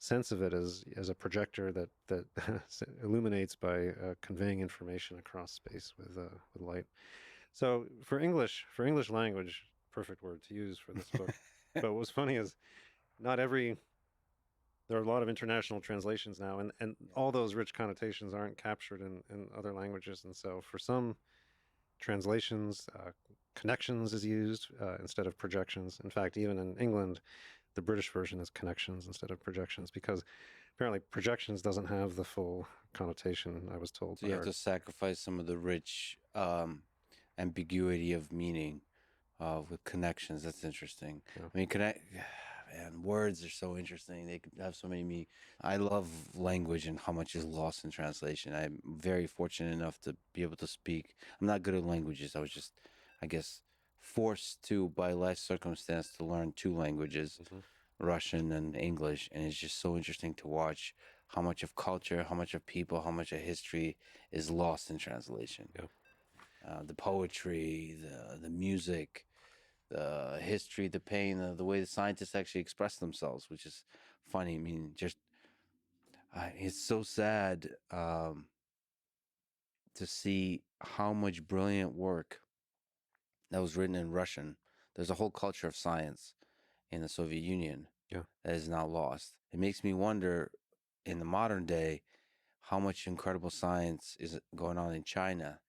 sense of it as a projector that illuminates by conveying information across space with light. So for English language, perfect word to use for this book. But what's funny is not every there are a lot of international translations now, and all those rich connotations aren't captured in other languages. And so for some translations, connections is used instead of projections. In fact, even in England, the British version is connections instead of projections because apparently projections doesn't have the full connotation, I was told. So you have to sacrifice some of the rich ambiguity of meaning with connections. That's interesting. Yeah. I mean, man, words are so interesting. They could have so many meanings. I love language and how much is lost in translation. I'm very fortunate enough to be able to speak. I'm not good at languages. I was just, I guess, forced to by life circumstance to learn two languages. Mm-hmm. Russian and English, and it's just so interesting to watch how much of culture, how much of people, how much of history is lost in translation. Yeah. The poetry, the music, the history, the pain, the way the scientists actually express themselves, which is funny. I mean, just it's so sad to see how much brilliant work that was written in Russian. There's a whole culture of science in the Soviet Union Yeah. that is now lost. It makes me wonder in the modern day how much incredible science is going on in China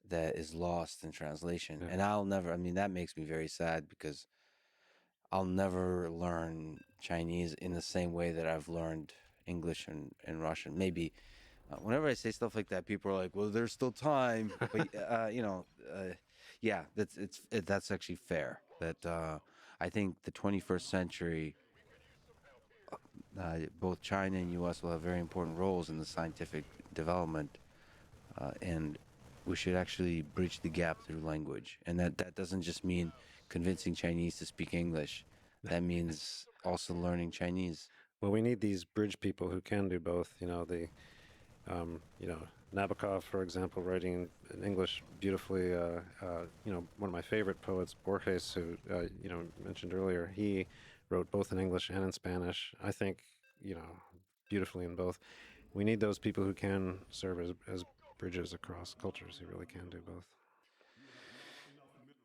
that is lost in translation. Yeah. And I mean, that makes me very sad because I'll never learn Chinese in the same way that I've learned English and Russian. Maybe whenever I say stuff like that, people are like, well, there's still time. But, yeah, that's actually fair. That I think the 21st century, both China and U.S. will have very important roles in the scientific development, and we should actually bridge the gap through language. And that doesn't just mean convincing Chinese to speak English. That means also learning Chinese. Well, we need these bridge people who can do both. Nabokov, for example, writing in English beautifully. One of my favorite poets, Borges, who mentioned earlier, he wrote both in English and in Spanish. I think beautifully in both. We need those people who can serve as bridges across cultures. Who really can do both.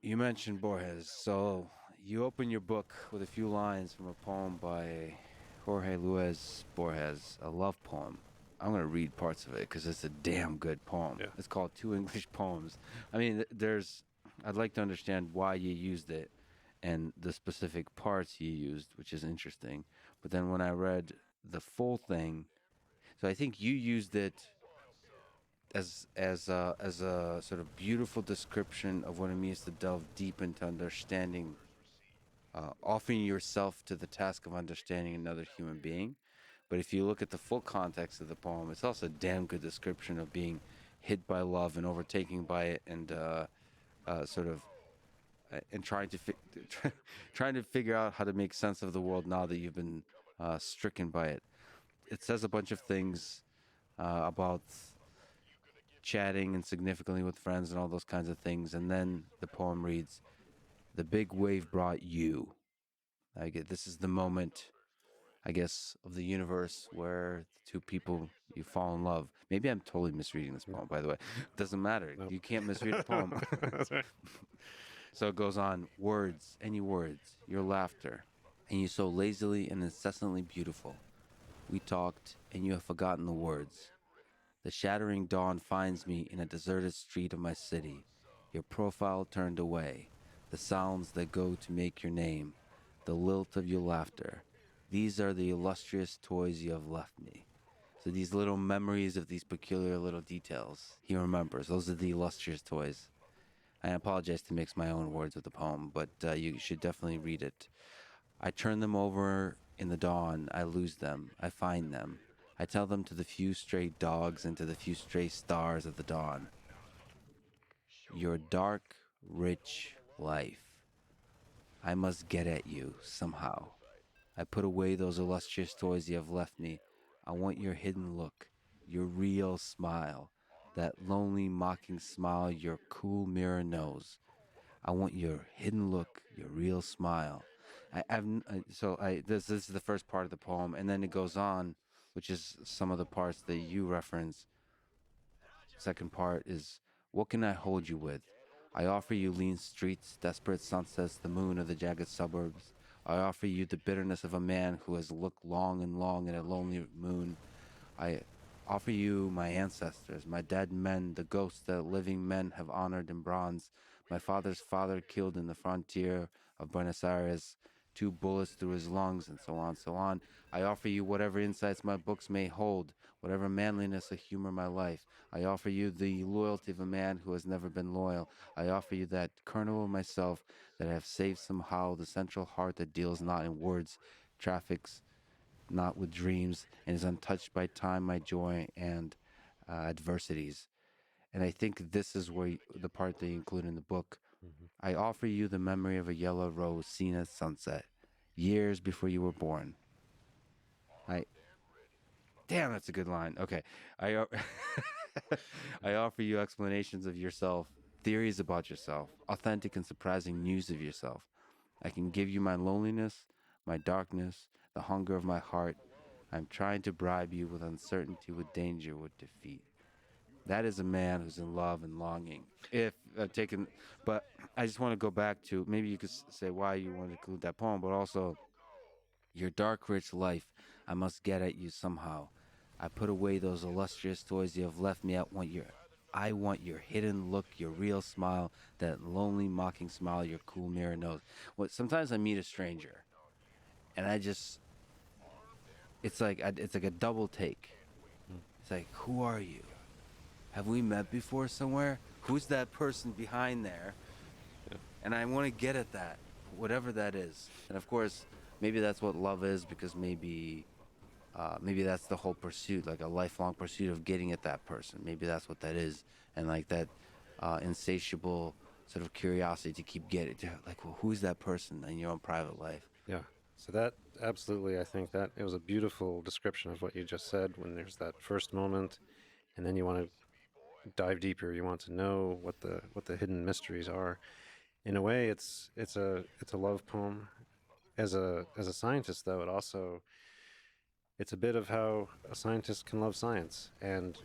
You mentioned Borges, so you open your book with a few lines from a poem by Jorge Luis Borges, a love poem. I'm going to read parts of it because it's a damn good poem. Yeah. It's called Two English Poems. I mean, I'd like to understand why you used it and the specific parts you used, which is interesting. But then when I read the full thing, so I think you used it as a sort of beautiful description of what it means to delve deep into understanding, offering yourself to the task of understanding another human being. But if you look at the full context of the poem, it's also a damn good description of being hit by love and overtaken by it, and sort of and trying to figure out how to make sense of the world now that you've been stricken by it. It says a bunch of things about chatting insignificantly with friends and all those kinds of things. And then the poem reads, "The big wave brought you." This is the moment, I guess, of the universe where the two people you fall in love. Maybe I'm totally misreading this poem, by the way. It doesn't matter. Nope. You can't misread a poem. That's right. So it goes on. Words, any words, your laughter, and you so lazily and incessantly beautiful. We talked, and you have forgotten the words. The shattering dawn finds me in a deserted street of my city, your profile turned away, the sounds that go to make your name, the lilt of your laughter. These are the illustrious toys you have left me. So these little memories of these peculiar little details, he remembers. Those are the illustrious toys. I apologize to mix my own words with the poem, but you should definitely read it. I turn them over in the dawn. I lose them. I find them. I tell them to the few stray dogs and to the few stray stars of the dawn. Your dark, rich life. I must get at you somehow. I put away those illustrious toys you have left me. I want your hidden look, your real smile, that lonely, mocking smile your cool mirror knows. I want your hidden look, your real smile. This is the first part of the poem, and then it goes on, which is some of the parts that you reference. Second part is, what can I hold you with? I offer you lean streets, desperate sunsets, the moon of the jagged suburbs. I offer you the bitterness of a man who has looked long and long at a lonely moon. I offer you my ancestors, my dead men, the ghosts that living men have honored in bronze. My father's father killed in the frontier of Buenos Aires, 2 bullets through his lungs, and so on, so on. I offer you whatever insights my books may hold, whatever manliness or humor my life. I offer you the loyalty of a man who has never been loyal. I offer you that kernel of myself that I have saved somehow, the central heart that deals not in words, traffics not with dreams, and is untouched by time, my joy, and adversities. And I think this is where the part they include in the book. Hmm. I offer you the memory of a yellow rose seen at sunset, years before you were born. I Damn, that's a good line. Okay, I I offer you explanations of yourself, theories about yourself, authentic and surprising news of yourself. I can give you my loneliness, my darkness, the hunger of my heart. I'm trying to bribe you with uncertainty, with danger, with defeat. That is a man who's in love and longing. If taken, but I just want to go back to, maybe you could say why you want to include that poem, but also your dark, rich life. I must get at you somehow. I put away those illustrious toys you have left me. I want your hidden look, your real smile, that lonely, mocking smile your cool mirror knows. Sometimes I meet a stranger, and it's like a double take. It's like, who are you? Have we met before somewhere? Who's that person behind there? Yeah. And I want to get at that, whatever that is. And of course, maybe that's what love is, because maybe that's the whole pursuit, like a lifelong pursuit of getting at that person. Maybe that's what that is, and like that insatiable sort of curiosity to keep getting to, like, well, who's that person in your own private life? Yeah. So that absolutely, I think that it was a beautiful description of what you just said. When there's that first moment, and then you want to dive deeper. You want to know what the hidden mysteries are. In a way, it's a love poem. As a scientist, though, it's a bit of how a scientist can love science, and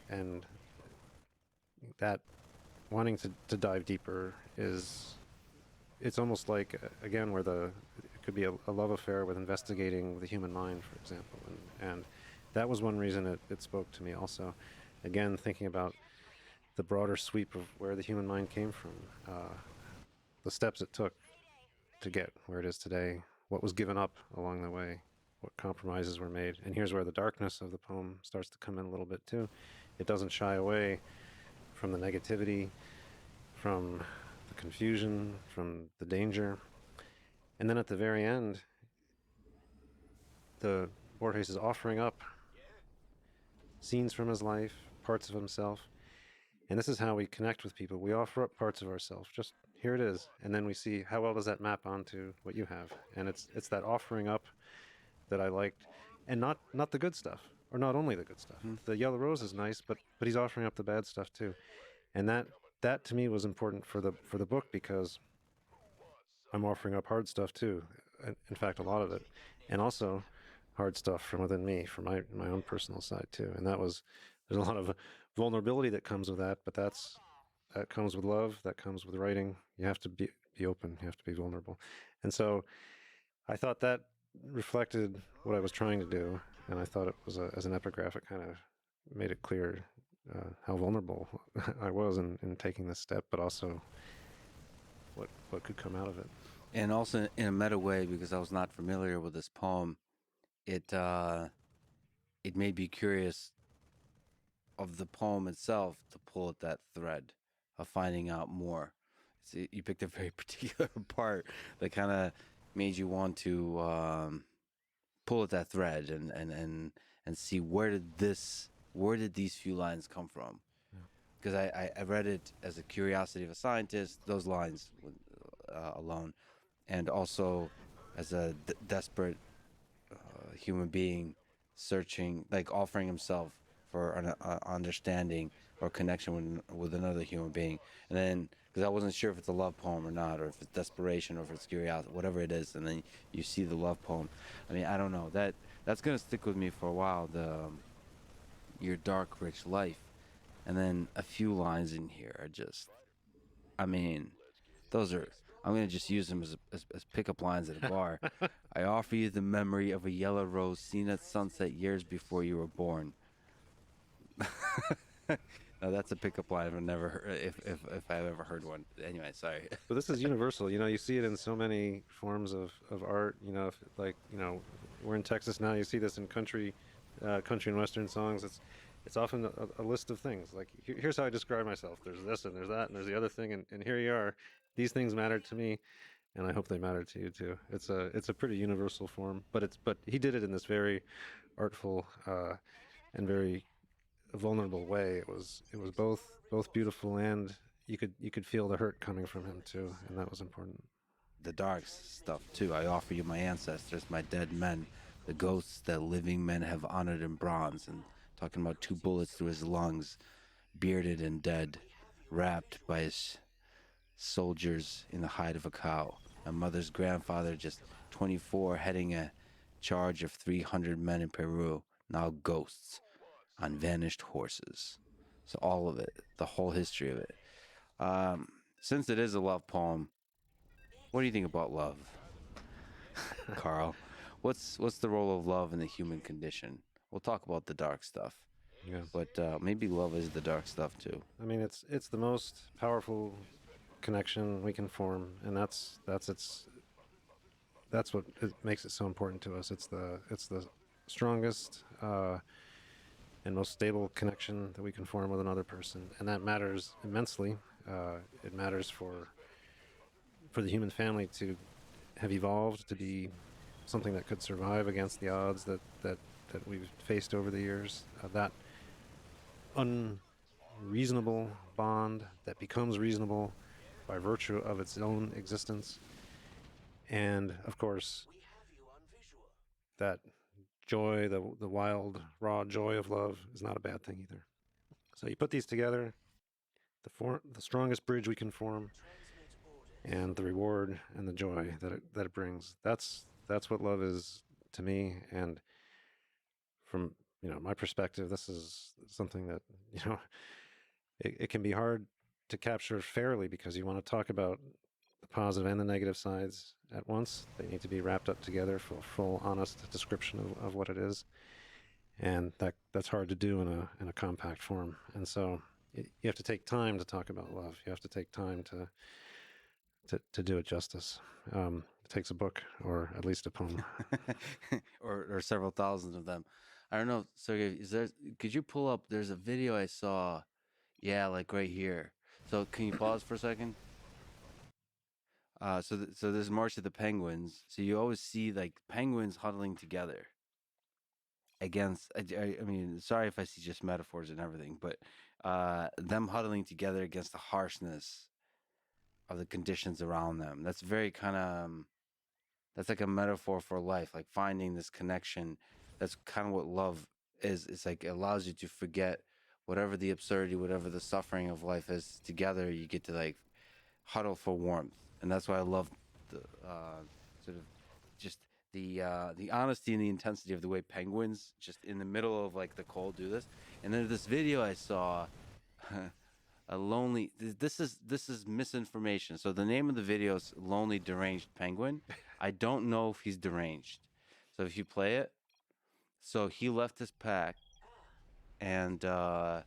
that wanting to dive deeper is, it's almost like, again, where it could be a love affair with investigating the human mind, for example, and that was one reason it spoke to me also. Again, thinking about the broader sweep of where the human mind came from, the steps it took to get where it is today, what was given up along the way, what compromises were made. And here's where the darkness of the poem starts to come in a little bit too. It doesn't shy away from the negativity, from the confusion, from the danger. And then at the very end, the Borges is offering up scenes from his life, parts of himself. And this is how we connect with people. We offer up parts of ourselves. Just here it is, and then we see how well does that map onto what you have. And it's that offering up that I liked, and not the good stuff, or not only the good stuff. Hmm. The yellow rose is nice, but he's offering up the bad stuff too. And that to me was important for the book, because I'm offering up hard stuff too. In fact, a lot of it, and also hard stuff from within me, from my own personal side too. And there's a lot of vulnerability that comes with that, but that comes with love. That comes with writing. You have to be open. You have to be vulnerable. And so I thought that reflected what I was trying to do, and I thought it was as an epigraph, it kind of made it clear how vulnerable I was in taking this step, but also what could come out of it. And also in a meta way, because I was not familiar with this poem, it it made me curious of the poem itself to pull at that thread of finding out more. You picked a very particular part that kind of made you want to pull at that thread and see where did these few lines come from? Yeah. Because I read it as a curiosity of a scientist, those lines alone, and also as a desperate human being searching, like offering himself for an understanding or connection with another human being. And then, because I wasn't sure if it's a love poem or not, or if it's desperation, or if it's curiosity, whatever it is, and then you see the love poem. I mean, I don't know. That's gonna stick with me for a while. Your dark, rich life, and then a few lines in here are just. I mean, those are. I'm gonna just use them as pickup lines at a bar. I offer you the memory of a yellow rose seen at sunset years before you were born. No, that's a pickup line I've never heard, if I've ever heard one. Anyway, sorry. But this is universal. You see it in so many forms of art. If, like, we're in Texas now. You see this in country and western songs. It's often a list of things. Like, here's how I describe myself. There's this and there's that and there's the other thing, and here you are. These things matter to me, and I hope they matter to you too. It's a pretty universal form, but he did it in this very artful and very vulnerable way. It was both beautiful, and you could feel the hurt coming from him too, and that was important. The dark stuff too. I offer you my ancestors, my dead men, the ghosts that living men have honored in bronze, and talking about 2 bullets through his lungs, bearded and dead, wrapped by his soldiers in the hide of a cow. My mother's grandfather, just 24, heading a charge of 300 men in Peru, now ghosts on vanished horses. So all of it, the whole history of it. Since it is a love poem, what do you think about love, Carl? What's the role of love in the human condition? We'll talk about the dark stuff, Yeah. but maybe love is the dark stuff too. I mean, it's the most powerful connection we can form, and that's what makes it so important to us. It's the strongest and most stable connection that we can form with another person, and that matters immensely. It matters for the human family to have evolved to be something that could survive against the odds that we've faced over the years. That unreasonable bond that becomes reasonable by virtue of its own existence, and of course that joy, the wild, raw joy of love, is not a bad thing either. So you put these together, the strongest bridge we can form, and the reward and the joy that it brings. That's what love is to me. And from my perspective, this is something that it can be hard to capture fairly, because you want to talk about the positive and the negative sides at once. They need to be wrapped up together for a full, honest description of what it is, and that's hard to do in a compact form. And so you have to take time to talk about love. You have to take time to do it justice. It takes a book, or at least a poem. or several thousand of them. I don't know, Sergey. Could you pull up? There's a video I saw. Yeah, like right here. So can you pause for a second? So there's March of the Penguins. So you always see like penguins huddling together against. I mean, sorry if I see just metaphors and everything, but them huddling together against the harshness of the conditions around them. That's very kind of that's like a metaphor for life, like finding this connection. That's kind of what love is. It's like it allows you to forget whatever the absurdity, whatever the suffering of life is. Together, you get to like huddle for warmth, and that's why I love the sort of just the honesty and the intensity of the way penguins just in the middle of like the cold do this. And then this video I saw. A lonely. This is misinformation. So the name of the video is "Lonely Deranged Penguin." I don't know if he's deranged. So if you play it, so he left his pack, and there's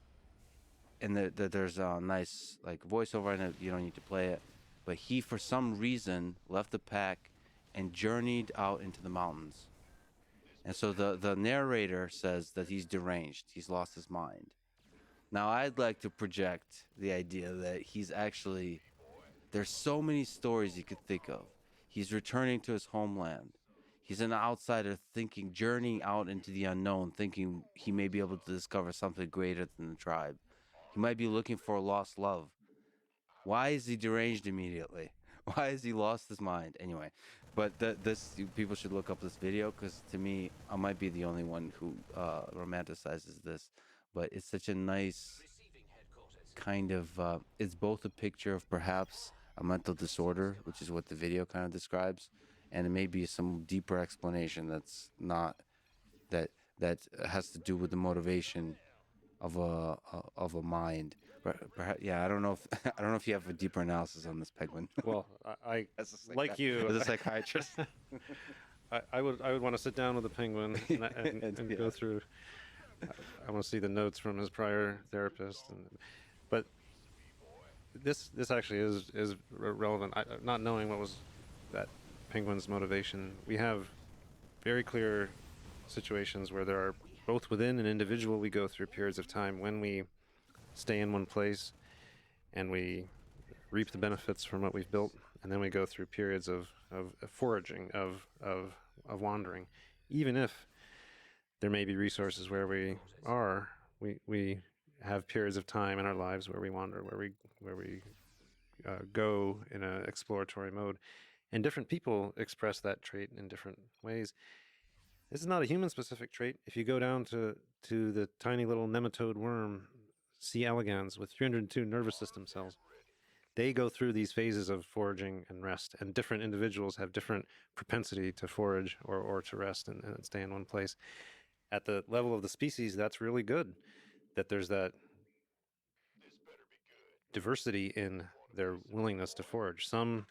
a nice like voiceover, and you don't need to play it, but he for some reason left the pack and journeyed out into the mountains. And so the narrator says that he's deranged. He's lost his mind. Now, I'd like to project the idea that he's actually, there's so many stories you could think of. He's returning to his homeland. He's an outsider thinking, journeying out into the unknown, thinking he may be able to discover something greater than the tribe. He might be looking for a lost love. Why is he deranged immediately? Why has he lost his mind? Anyway, but this people should look up this video, because to me, I might be the only one who romanticizes this. But it's such a nice kind of it's both a picture of perhaps a mental disorder, which is what the video kind of describes, and it may be some deeper explanation that's not that that has to do with the motivation of a mind. Perhaps, yeah, I don't know if I don't know if you have a deeper analysis on this, Penguin. Well, I as a like you. as a psychiatrist. I would want to sit down with the penguin and Yeah. go through. I want to see the notes from his prior therapist, but this actually is relevant. Not knowing what was that penguin's motivation, we have very clear situations where there are both within an individual we go through periods of time when we stay in one place and we reap the benefits from what we've built, and then we go through periods of foraging, of wandering, even if there may be resources where we are. We have periods of time in our lives where we wander, where we go in an exploratory mode, and different people express that trait in different ways. This is not a human-specific trait. If you go down to the tiny little nematode worm, C. elegans, with 302 nervous system cells, they go through these phases of foraging and rest, and different individuals have different propensity to forage or to rest and stay in one place. At the level of the species, that's really good that there's that diversity in their willingness to forage. Some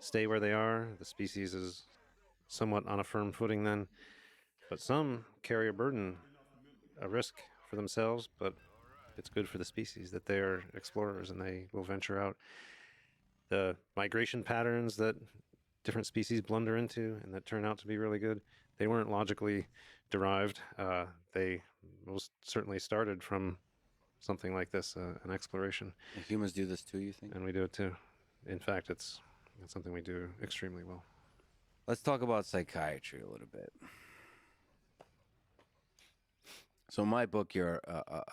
stay where they are, the species is somewhat on a firm footing then, but some carry a burden, a risk for themselves, but it's good for the species that they are explorers and they will venture out. The migration patterns that different species blunder into and that turn out to be really good, they weren't logically derived. They most certainly started from something like this, an exploration. And humans do this too, you think? And we do it too. In fact, it's something we do extremely well. Let's talk about psychiatry a little bit. So in my book, you're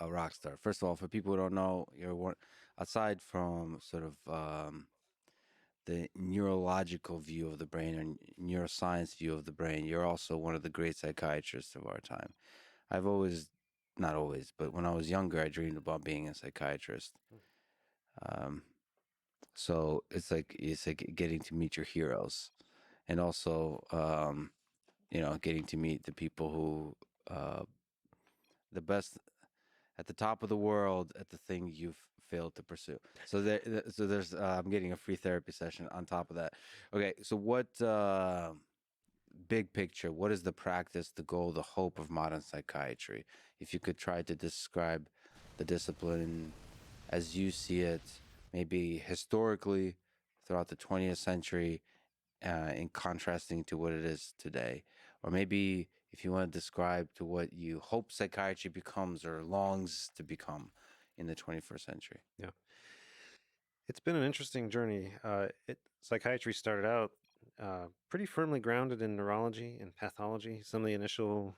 a rock star. First of all, for people who don't know, you're one, aside from sort of the neurological view of the brain and neuroscience view of the brain, you're also one of the great psychiatrists of our time. I've always, not always, but when I was younger, I dreamed about being a psychiatrist. Um, so it's like getting to meet your heroes, and also getting to meet the people who the best at the top of the world at the thing you've failed to pursue. So there's I'm getting a free therapy session on top of that. Okay, so what big picture? What is the practice, the goal, the hope of modern psychiatry? If you could try to describe the discipline as you see it, maybe historically throughout the 20th century, in contrasting to what it is today, or maybe if you want to describe to what you hope psychiatry becomes or longs to become in the 21st century. Yeah. It's been an interesting journey. Psychiatry started out pretty firmly grounded in neurology and pathology. Some of the initial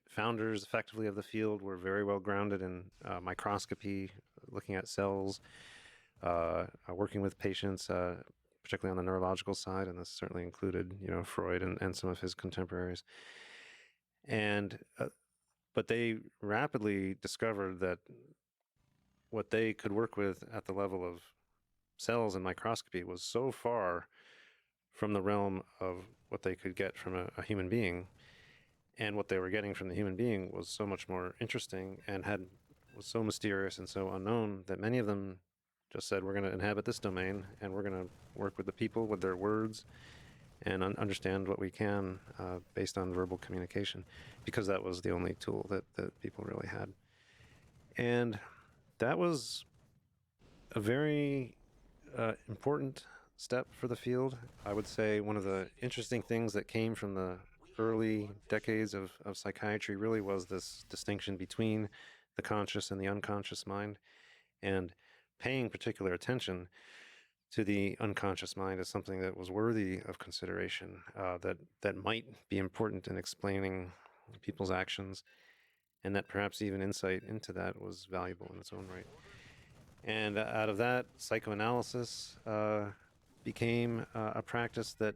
founders, effectively, of the field were very well grounded in microscopy, looking at cells, working with patients, particularly on the neurological side, and this certainly included, Freud and some of his contemporaries. And but they rapidly discovered that what they could work with at the level of cells and microscopy was so far from the realm of what they could get from a human being, and what they were getting from the human being was so much more interesting and was so mysterious and so unknown that many of them just said, we're going to inhabit this domain and we're going to work with the people with their words and understand what we can based on verbal communication, because that was the only tool that people really had. And that was a very important step for the field. I would say one of the interesting things that came from the early decades of psychiatry really was this distinction between the conscious and the unconscious mind, and paying particular attention to the unconscious mind as something that was worthy of consideration, that might be important in explaining people's actions, and that perhaps even insight into that was valuable in its own right. And out of that, psychoanalysis became a practice that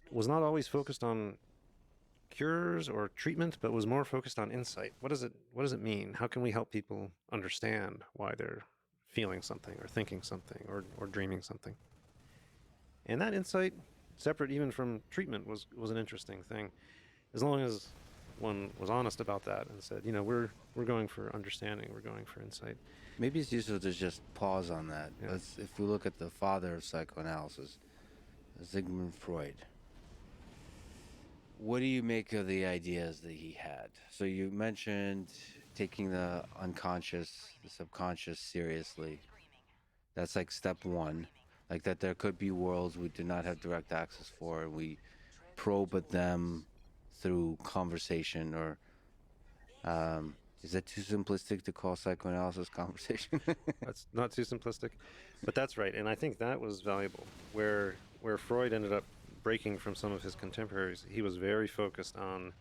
was not always focused on cures or treatment, but was more focused on insight. What does it mean? How can we help people understand why they're feeling something or thinking something or dreaming something? And that insight, separate even from treatment, was an interesting thing. As long as one was honest about that and said, we're going for understanding, we're going for insight. Maybe it's useful to just pause on that. Yeah. If we look at the father of psychoanalysis, Sigmund Freud, what do you make of the ideas that he had? So you mentioned taking the unconscious, the subconscious seriously. That's like step one. Like that there could be worlds we do not have direct access for, and we probe at them through conversation or is that too simplistic to call psychoanalysis conversation? That's not too simplistic, but that's right. And I think that was valuable. Where Freud ended up breaking from some of his contemporaries, he was very focused on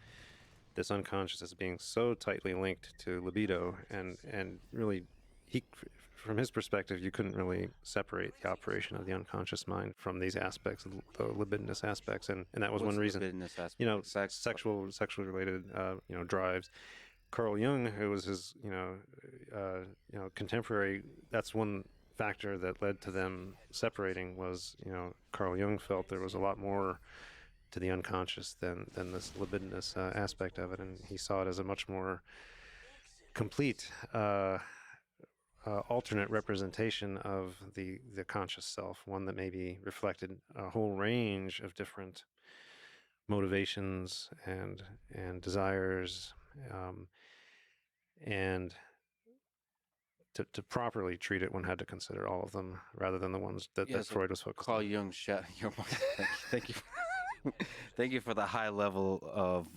this unconscious as being so tightly linked to libido, and really, he, from his perspective, you couldn't really separate the operation of the unconscious mind from these aspects, the libidinous aspects, and that was What's one reason. libidinous aspect? Like sex? Sexually related, drives. Carl Jung, who was his, contemporary, that's one factor that led to them separating. Was Carl Jung felt there was a lot more to the unconscious than this libidinous aspect of it, and he saw it as a much more complete alternate representation of the conscious self, one that maybe reflected a whole range of different motivations and desires, and to properly treat it, one had to consider all of them rather than the ones that Yeah, so Freud was focused Carl on. Jung, thank you, thank you for the high level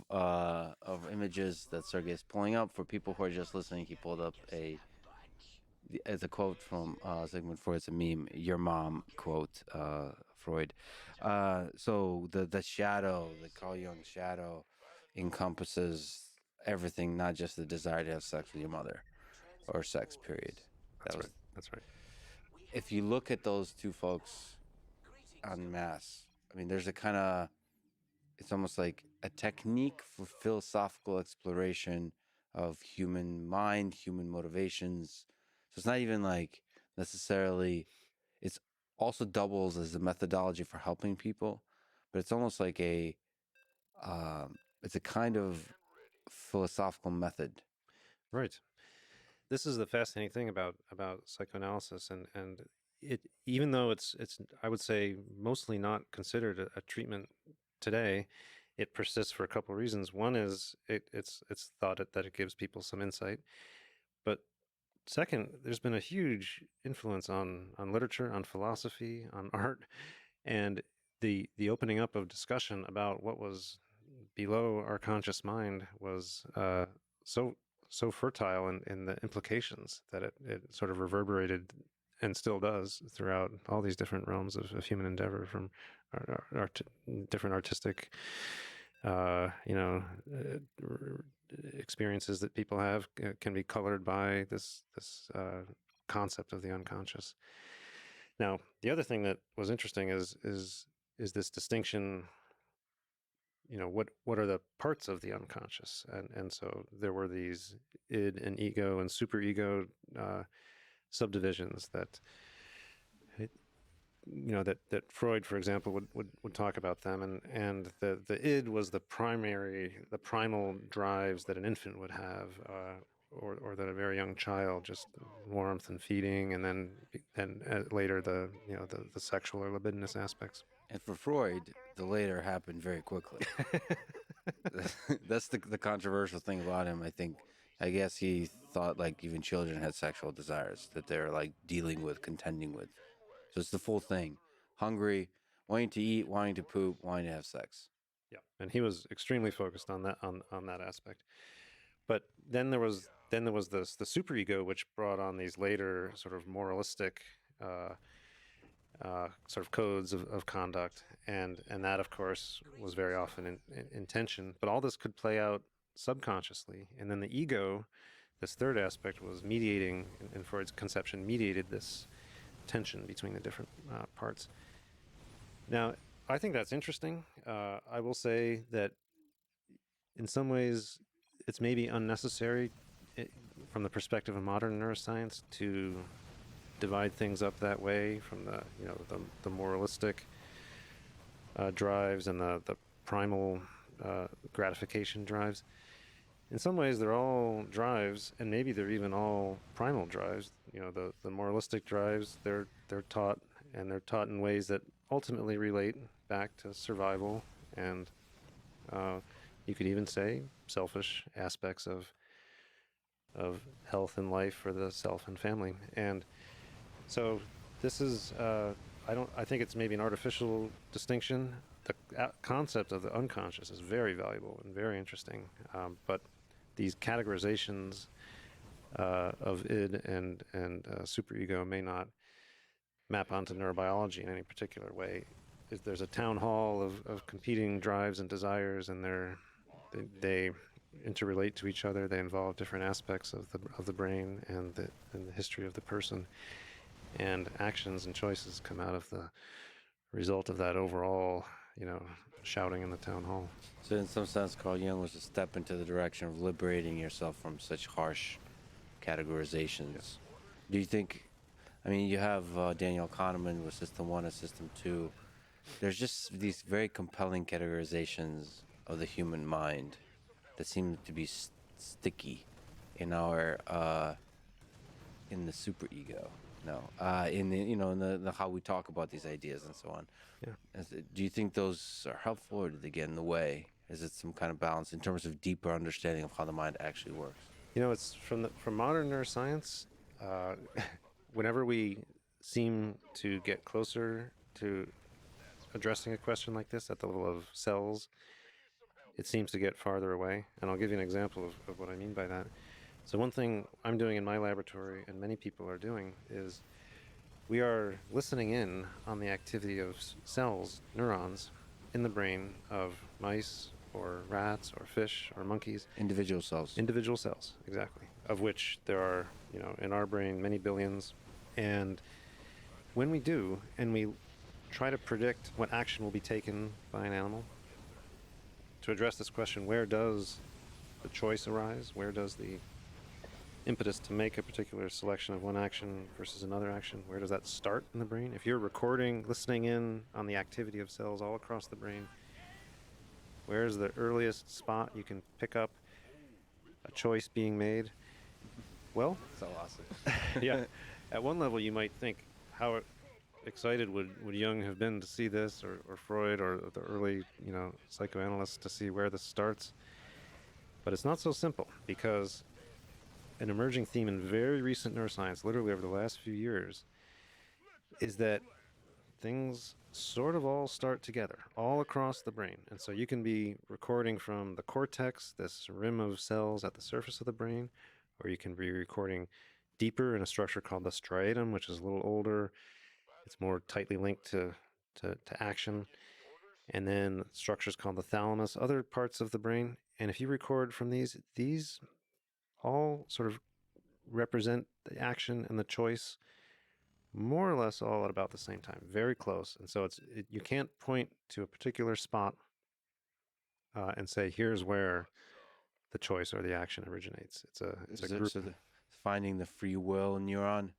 of images that Sergey is pulling up. For people who are just listening, he pulled up as a quote from Sigmund Freud. It's a meme. Your mom quote, Freud. So the shadow, the Carl Jung shadow, encompasses everything, not just the desire to have sex with your mother or sex. Period. That's right. That's right. If you look at those two folks en masse, I mean, there's a kind of, it's almost like a technique for philosophical exploration of human mind, human motivations. So it's not even like necessarily, it's also doubles as a methodology for helping people, but it's almost like it's a kind of philosophical method. Right. This is the fascinating thing about psychoanalysis, and it, even though it's I would say mostly not considered a treatment today, it persists for a couple of reasons. One is it's thought that it gives people some insight, but second, there's been a huge influence on literature, on philosophy, on art, and the opening up of discussion about what was below our conscious mind was so so fertile in the implications that it sort of reverberated and still does throughout all these different realms of human endeavor, from art, different artistic uh, you know experiences that people have can be colored by this concept of the unconscious. Now, the other thing that was interesting is this distinction. What are the parts of the unconscious, and so there were these id and ego and superego subdivisions that that Freud, for example, would talk about them, and the id was the primal drives that an infant would have, or that a very young child, just warmth and feeding, and then later the sexual or libidinous aspects. And for Freud, the later happened very quickly. That's the controversial thing about him. I guess he thought like even children had sexual desires that they're like dealing with, contending with. So it's the full thing: hungry, wanting to eat, wanting to poop, wanting to have sex. Yeah, and he was extremely focused on that aspect. But then there was this the superego, which brought on these later sort of moralistic sort of codes of conduct, and that of course was very often in tension. But all this could play out subconsciously, and then the ego, this third aspect, was mediating, in Freud's conception, mediated this tension between the different parts. Now, I think that's interesting. I will say that in some ways, it's maybe unnecessary i- from the perspective of modern neuroscience to divide things up that way from the moralistic drives and the primal gratification drives. In some ways, they're all drives, and maybe they're even all primal drives. The moralistic drives, they're taught, and they're taught in ways that ultimately relate back to survival, and uh, you could even say selfish aspects of health and life for the self and family. And so this is I think it's maybe an artificial distinction. The concept of the unconscious is very valuable and very interesting, but these categorizations of id and superego may not map onto neurobiology in any particular way. There's a town hall of competing drives and desires, and they interrelate to each other. They involve different aspects of the brain and the history of the person, and actions and choices come out of the result of that overall, shouting in the town hall. So, in some sense, Carl Jung was a step into the direction of liberating yourself from such harsh categorizations. Do you think? I mean, you have Daniel Kahneman with System 1 and System 2. There's just these very compelling categorizations of the human mind that seem to be sticky in our in the superego. No, in the in the how we talk about these ideas and so on. Yeah. Do you think those are helpful, or do they get in the way? Is it some kind of balance in terms of deeper understanding of how the mind actually works? It's from modern neuroscience. Uh, Whenever we seem to get closer to addressing a question like this at the level of cells, it seems to get farther away. And I'll give you an example of what I mean by that. So, one thing I'm doing in my laboratory, and many people are doing, is we are listening in on the activity of cells, neurons, in the brain of mice or rats or fish or monkeys. Individual cells. Individual cells, exactly, of which there are, in our brain, many billions. And when we do, and we try to predict what action will be taken by an animal, to address this question, where does the choice arise? Where does the impetus to make a particular selection of one action versus another action, where does that start in the brain? If you're recording, listening in on the activity of cells all across the brain, where's the earliest spot you can pick up a choice being made? Well, So awesome. yeah, at one level you might think, how excited would Jung have been to see this, or Freud, or the early, psychoanalysts, to see where this starts? But it's not so simple, because an emerging theme in very recent neuroscience, literally over the last few years, is that things sort of all start together, all across the brain. And so you can be recording from the cortex, this rim of cells at the surface of the brain, or you can be recording deeper in a structure called the striatum, which is a little older. It's more tightly linked to action. And then structures called the thalamus, other parts of the brain. And if you record from these all sort of represent the action and the choice more or less all at about the same time, very close. And so you can't point to a particular spot and say, here's where the choice or the action originates. It's a group. Finding the free will neuron.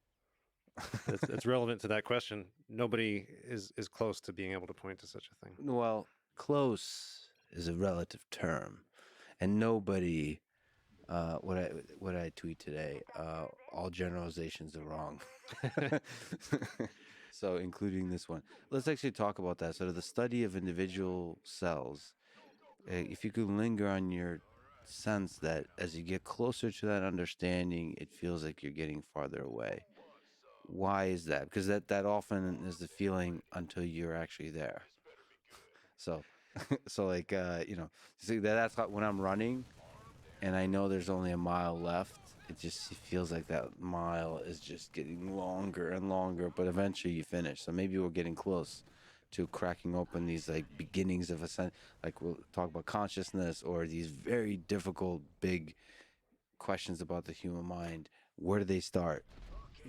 It's relevant to that question. Nobody is close to being able to point to such a thing. Well, close is a relative term, and nobody. What I tweet today? All generalizations are wrong. So, including this one, let's actually talk about that. So, the study of individual cells. If you could linger on your sense that as you get closer to that understanding, it feels like you're getting farther away. Why is that? Because that often is the feeling until you're actually there. So, so like see that's how, when I'm running, and I know there's only a mile left. It just feels like that mile is just getting longer and longer, but eventually you finish. So maybe we're getting close to cracking open these like beginnings of a sense. Like we'll talk about consciousness or these very difficult, big questions about the human mind. Where do they start?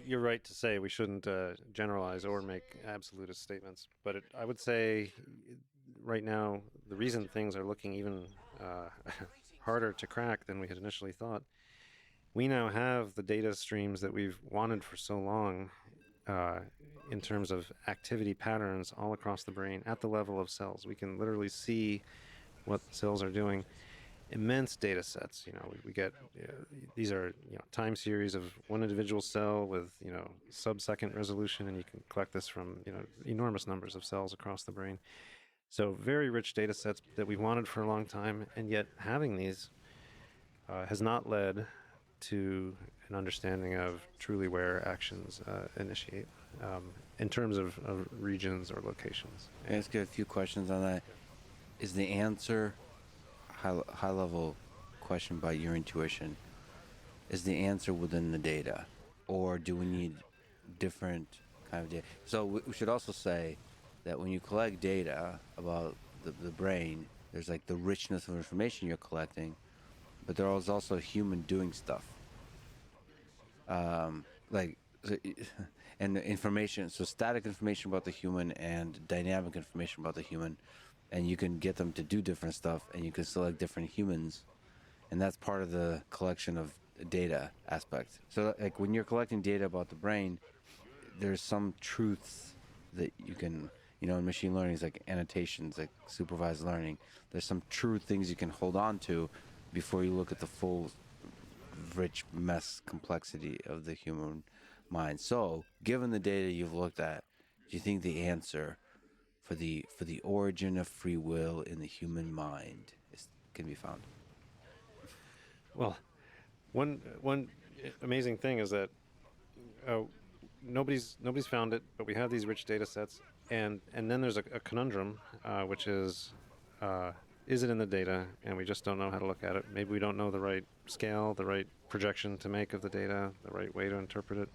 You're right to say we shouldn't generalize or make absolutist statements, but I would say right now the reason things are looking even harder to crack than we had initially thought. We now have the data streams that we've wanted for so long uh, in terms of activity patterns all across the brain at the level of cells. We can literally see what cells are doing. Immense data sets. We get these are time series of one individual cell with sub-second resolution, and you can collect this from enormous numbers of cells across the brain. So very rich data sets that we've wanted for a long time, and yet having these has not led to an understanding of truly where actions initiate in terms of regions or locations. Can I ask you a few questions on that? Is the answer high level question about your intuition? Is the answer within the data, or do we need different kind of data? So we should also say that when you collect data about the brain, there's like the richness of information you're collecting, but there is also human doing stuff. Like, and the information, so static information about the human and dynamic information about the human, and you can get them to do different stuff, and you can select different humans, and that's part of the collection of data aspect. So, like, when you're collecting data about the brain, there's some truths that you can, in machine learning, it's like annotations, like supervised learning. There's some true things you can hold on to before you look at the full rich mess complexity of the human mind. So, given the data you've looked at, do you think the answer for the origin of free will in the human mind can be found? Well, one amazing thing is that uh, nobody's found it, but we have these rich data sets, and then there's a conundrum, which is it in the data, and we just don't know how to look at it. Maybe we don't know the right scale, the right projection to make of the data, the right way to interpret it.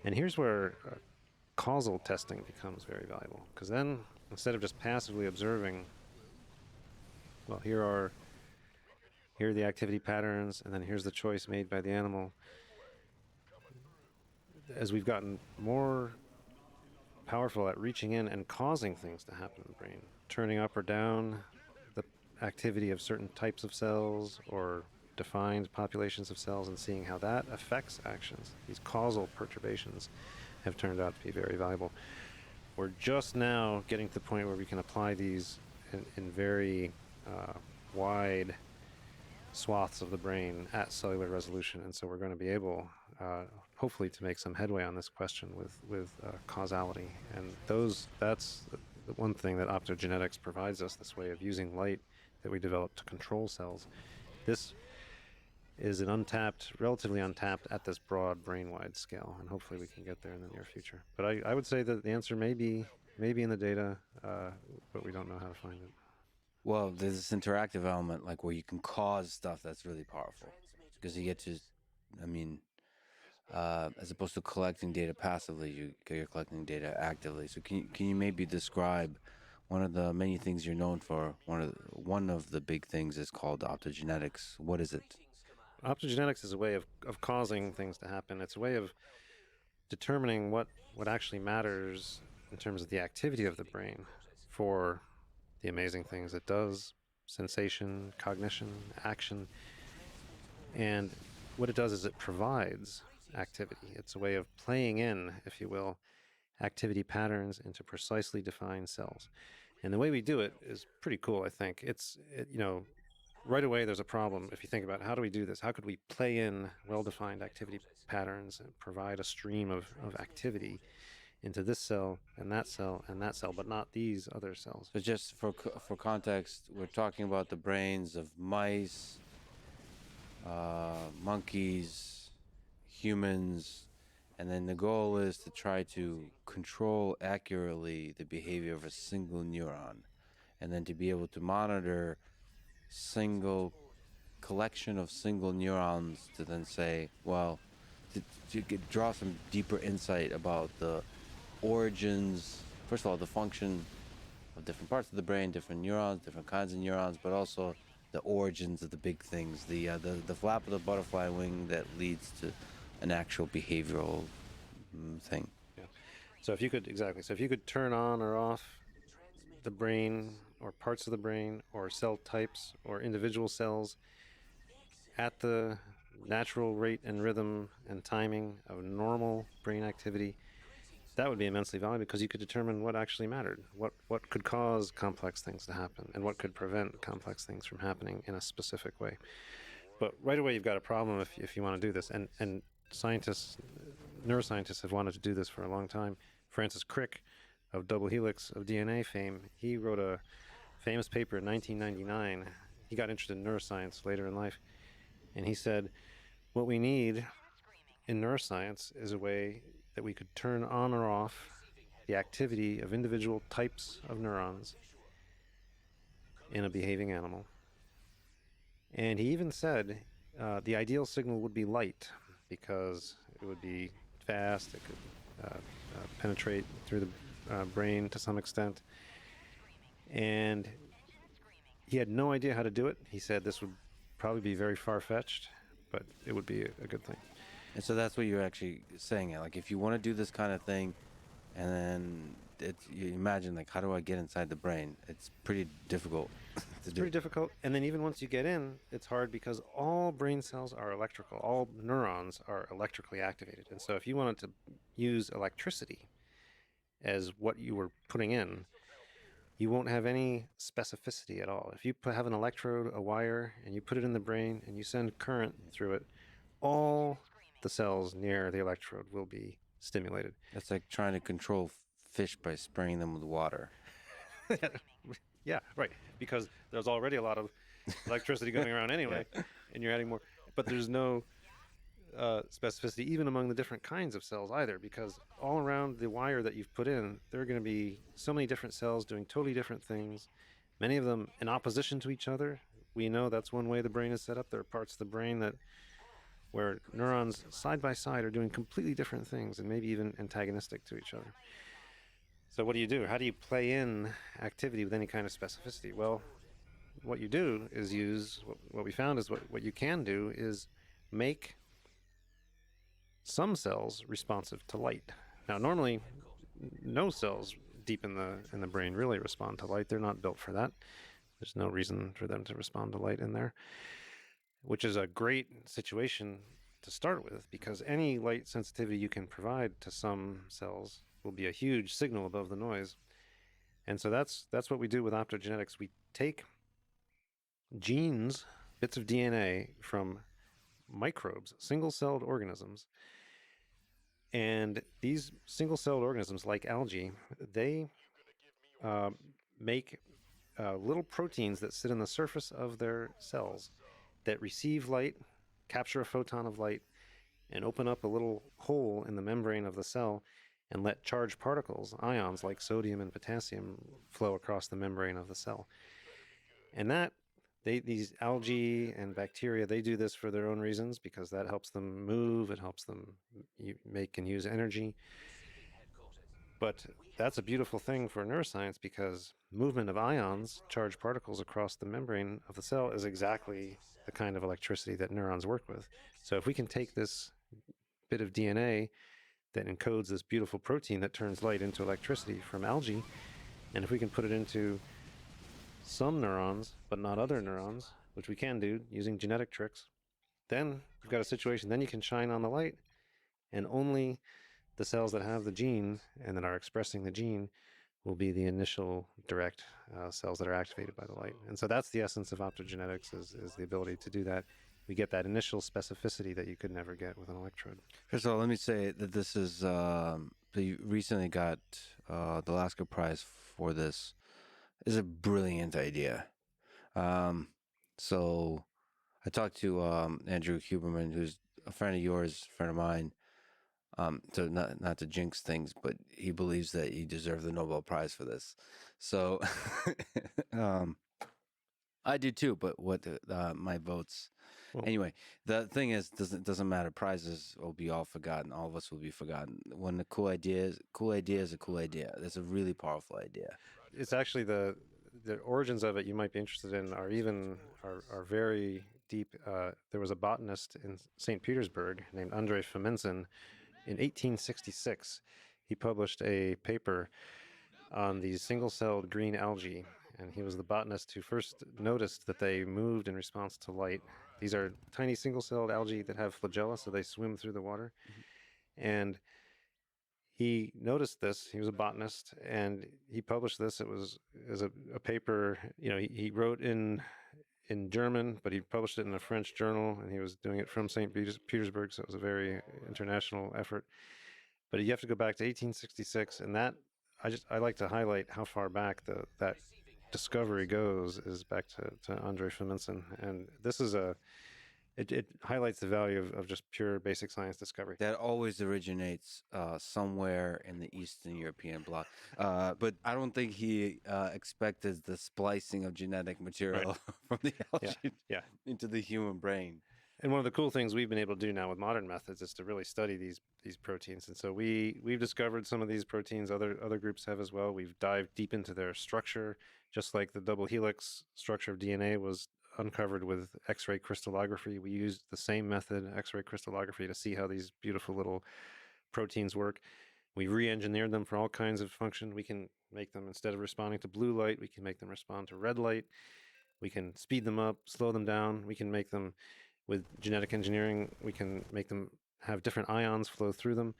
And here's where causal testing becomes very valuable, because then instead of just passively observing, well, here are the activity patterns, and then here's the choice made by the animal. As we've gotten more powerful at reaching in and causing things to happen in the brain, turning up or down the activity of certain types of cells or defined populations of cells, and seeing how that affects actions, these causal perturbations have turned out to be very valuable. We're just now getting to the point where we can apply these in very wide swaths of the brain at cellular resolution, and so we're going to be able, hopefully, to make some headway on this question with causality. And that's the one thing that optogenetics provides us, this way of using light that we developed to control cells. This is an relatively untapped at this broad brain-wide scale, and hopefully we can get there in the near future. But I would say that the answer may be in the data, but we don't know how to find it. Well, there's this interactive element, like where you can cause stuff that's really powerful, because you get to, I mean, as opposed to collecting data passively, you're collecting data actively. So can you maybe describe one of the many things you're known for? One of the big things is called optogenetics. What is it? Optogenetics is a way of causing things to happen. It's a way of determining what actually matters in terms of the activity of the brain for the amazing things it does: sensation, cognition, action. And what it does is it provides activity. It's a way of playing in, if you will, activity patterns into precisely defined cells. And the way we do it is pretty cool, I think. Right away there's a problem if you think about, how do we do this? How could we play in well-defined activity patterns and provide a stream of activity into this cell and that cell and that cell, but not these other cells? So just for context, we're talking about the brains of mice, monkeys, humans, and then the goal is to try to control accurately the behavior of a single neuron, and then to be able to monitor single collection of single neurons to then say, well, draw some deeper insight about the origins, first of all, the function of different parts of the brain, different neurons, different kinds of neurons, but also the origins of the big things, the flap of the butterfly wing that leads to an actual behavioral thing. Yeah. So if you could turn on or off the brain or parts of the brain or cell types or individual cells at the natural rate and rhythm and timing of normal brain activity, that would be immensely valuable because you could determine what actually mattered, what could cause complex things to happen, and what could prevent complex things from happening in a specific way. But right away, you've got a problem if you want to do this. And scientists, neuroscientists have wanted to do this for a long time. Francis Crick of double helix of DNA fame, he wrote a famous paper in 1999. He got interested in neuroscience later in life. And he said, what we need in neuroscience is a way that we could turn on or off the activity of individual types of neurons in a behaving animal. And he even said the ideal signal would be light because it would be fast, it could penetrate through the brain to some extent. And he had no idea how to do it. He said this would probably be very far-fetched, but it would be a good thing. And so that's what you're actually saying. Like, if you want to do this kind of thing, and then you imagine, like, how do I get inside the brain? It's pretty difficult to It's do. pretty difficult. And then even once you get in, it's hard because all brain cells are electrical. All neurons are electrically activated. And so if you wanted to use electricity as what you were putting in, you won't have any specificity at all. If you have an electrode, a wire, and you put it in the brain and you send current through it, all the cells near the electrode will be stimulated. It's like trying to control fish by spraying them with water. Yeah, right. Because there's already a lot of electricity going around anyway, and you're adding more. But there's no specificity even among the different kinds of cells either, because all around the wire that you've put in, there are going to be so many different cells doing totally different things, many of them in opposition to each other. We know that's one way the brain is set up. There are parts of the brain that where neurons side by side are doing completely different things and maybe even antagonistic to each other. So what do you do? How do you play in activity with any kind of specificity? Well, what you do is use what we found is what you can do is make some cells responsive to light. Now, normally, no cells deep in the brain really respond to light. They're not built for that. There's no reason for them to respond to light in there, which is a great situation to start with because any light sensitivity you can provide to some cells will be a huge signal above the noise. And so that's what we do with optogenetics. We take genes, bits of DNA from microbes, single-celled organisms, and these single-celled organisms, like algae, they make little proteins that sit on the surface of their cells that receive light, capture a photon of light, and open up a little hole in the membrane of the cell and let charged particles, ions like sodium and potassium, flow across the membrane of the cell. And that these algae and bacteria, they do this for their own reasons because that helps them move, it helps them make and use energy. But that's a beautiful thing for neuroscience because movement of ions, charged particles across the membrane of the cell is exactly the kind of electricity that neurons work with. So if we can take this bit of DNA that encodes this beautiful protein that turns light into electricity from algae, and if we can put it into some neurons, but not other neurons, which we can do using genetic tricks, then you've got a situation, then you can shine on the light, and only the cells that have the gene and that are expressing the gene will be the initial direct cells that are activated by the light. And so that's the essence of optogenetics is the ability to do that. We get that initial specificity that you could never get with an electrode. First of all, let me say that this is, you recently got the Lasker Prize for this. Is a brilliant idea. So I talked to Andrew Huberman, who's a friend of yours, a friend of mine. So not to jinx things, but he believes that he deserved the Nobel Prize for this. So I do too, but what my votes. Well, Anyway, the thing is, doesn't matter. Prizes will be all forgotten. All of us will be forgotten. When the cool idea is a cool idea. It's a really powerful idea. it's actually the origins of it you might be interested in are very deep. There was a botanist in St. Petersburg named Andrei Fominsin in 1866. He published a paper on these single-celled green algae, and he was the botanist who first noticed that they moved in response to light. These are tiny single-celled algae that have flagella, so they swim through the water. Mhm. And he noticed this. He was a botanist, and he published this. It was as a paper. He wrote in German, but he published it in a French journal, and he was doing it from St. Petersburg, so it was a very international effort. But you have to go back to 1866, and that I like to highlight how far back that discovery goes is back to Andre Flemingsen, and this is it highlights the value of just pure basic science discovery. That always originates somewhere in the Eastern European bloc. But I don't think he expected the splicing of genetic Right. material from the Yeah. algae Yeah. into the human brain. And one of the cool things we've been able to do now with modern methods is to really study these proteins. And so we've discovered some of these proteins. Other groups have as well. We've dived deep into their structure, just like the double helix structure of DNA was uncovered with X-ray crystallography. We used the same method, X-ray crystallography, to see how these beautiful little proteins work. We re-engineered them for all kinds of function. We can make them, instead of responding to blue light, we can make them respond to red light. We can speed them up, slow them down. We can make them, with genetic engineering, we can make them have different ions flow through them.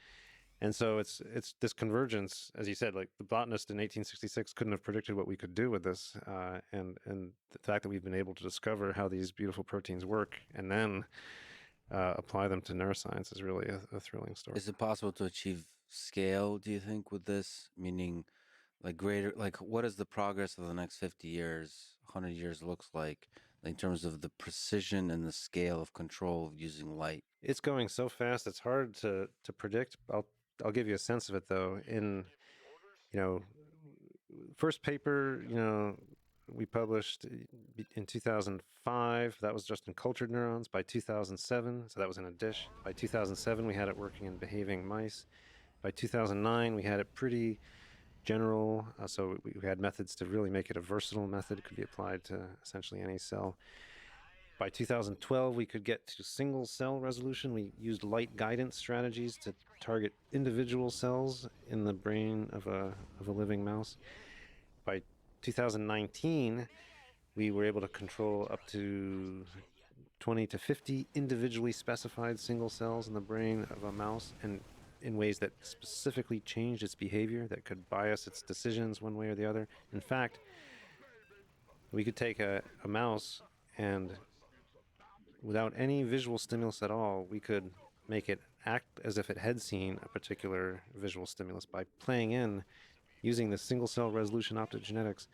And so it's this convergence, as you said, like the botanist in 1866 couldn't have predicted what we could do with this, and the fact that we've been able to discover how these beautiful proteins work and then apply them to neuroscience is really a thrilling story. Is it possible to achieve scale, do you think, with this? Meaning, like greater, like what is the progress of the next 50 years, 100 years looks like in terms of the precision and the scale of control of using light? It's going so fast; it's hard to predict. I'll give you a sense of it though. You know, First paper, we published in 2005. That was just in cultured neurons. By 2007, so that was in a dish. By 2007, we had it working in behaving mice. By 2009, we had it pretty general. So we had methods to really make it a versatile method. It could be applied to essentially any cell. By 2012, we could get to single cell resolution. We used light guidance strategies to target individual cells in the brain of a living mouse. By 2019, we were able to control up to 20 to 50 individually specified single cells in the brain of a mouse, and in ways that specifically changed its behavior, that could bias its decisions one way or the other. In fact, we could take a mouse and, without any visual stimulus at all, we could make it act as if it had seen a particular visual stimulus by playing in, using the single cell resolution optogenetics,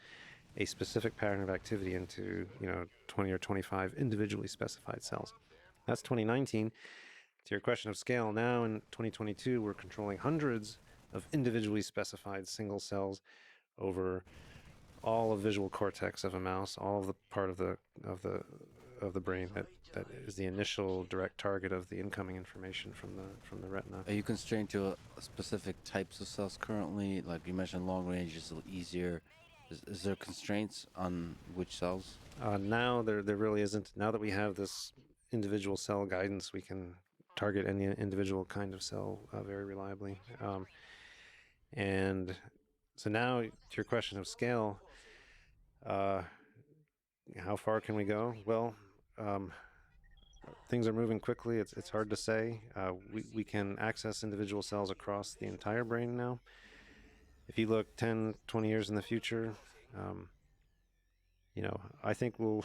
a specific pattern of activity into 20 or 25 individually specified cells. That's 2019. To your question of scale, now in 2022, we're controlling hundreds of individually specified single cells over all of visual cortex of a mouse, all of the part of the brain that is the initial direct target of the incoming information from the retina. Are you constrained to specific types of cells currently? Like you mentioned, long range is a little easier. Is there constraints on which cells? Now there really isn't. Now that we have this individual cell guidance, we can target any individual kind of cell very reliably. And so now, to your question of scale, how far can we go? Well, things are moving quickly. It's hard to say. We can access individual cells across the entire brain now. If you look 10, 20 years in the future, I think we'll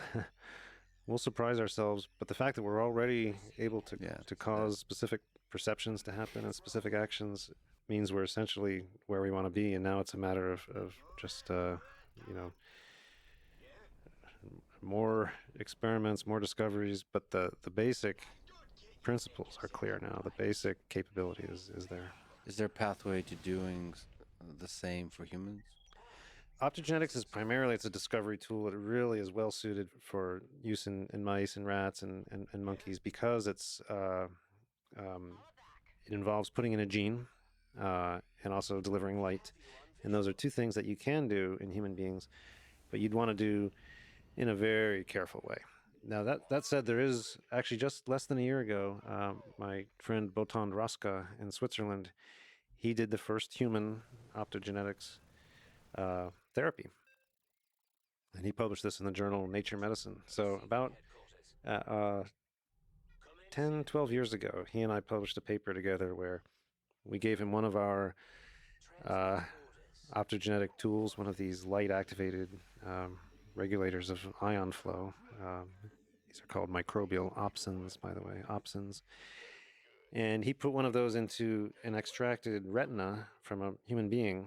we'll surprise ourselves. But the fact that we're already able to cause specific perceptions to happen and specific actions means we're essentially where we want to be. And now it's a matter of just more experiments, more discoveries. But the basic principles are clear now. The basic capability is there. Is there a pathway to doing the same for humans? Optogenetics is primarily, it's a discovery tool. It really is well suited for use in mice and rats and monkeys, because it involves putting in a gene and also delivering light. And those are two things that you can do in human beings, but you'd want to do in a very careful way. Now, that said, there is actually, just less than a year ago, my friend Botan Raska in Switzerland, he did the first human optogenetics therapy. And he published this in the journal Nature Medicine. So about uh, uh, 10, 12 years ago, he and I published a paper together where we gave him one of our uh, optogenetic tools, one of these light activated regulators of ion flow. These are called microbial opsins, by the way, opsins. And he put one of those into an extracted retina from a human being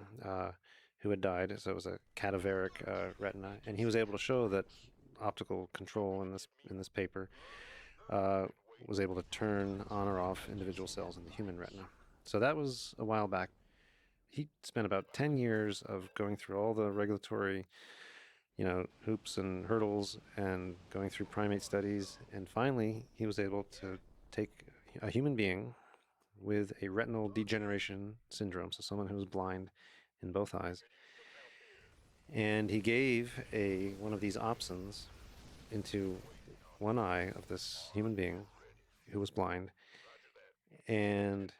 who had died. So it was a cadaveric retina, and he was able to show that optical control in this paper uh, was able to turn on or off individual cells in the human retina. So that was a while back. He spent about 10 years of going through all the regulatory, hoops and hurdles and going through primate studies. And finally, he was able to take a human being with a retinal degeneration syndrome, so someone who was blind in both eyes. And he gave one of these opsins into one eye of this human being who was blind, and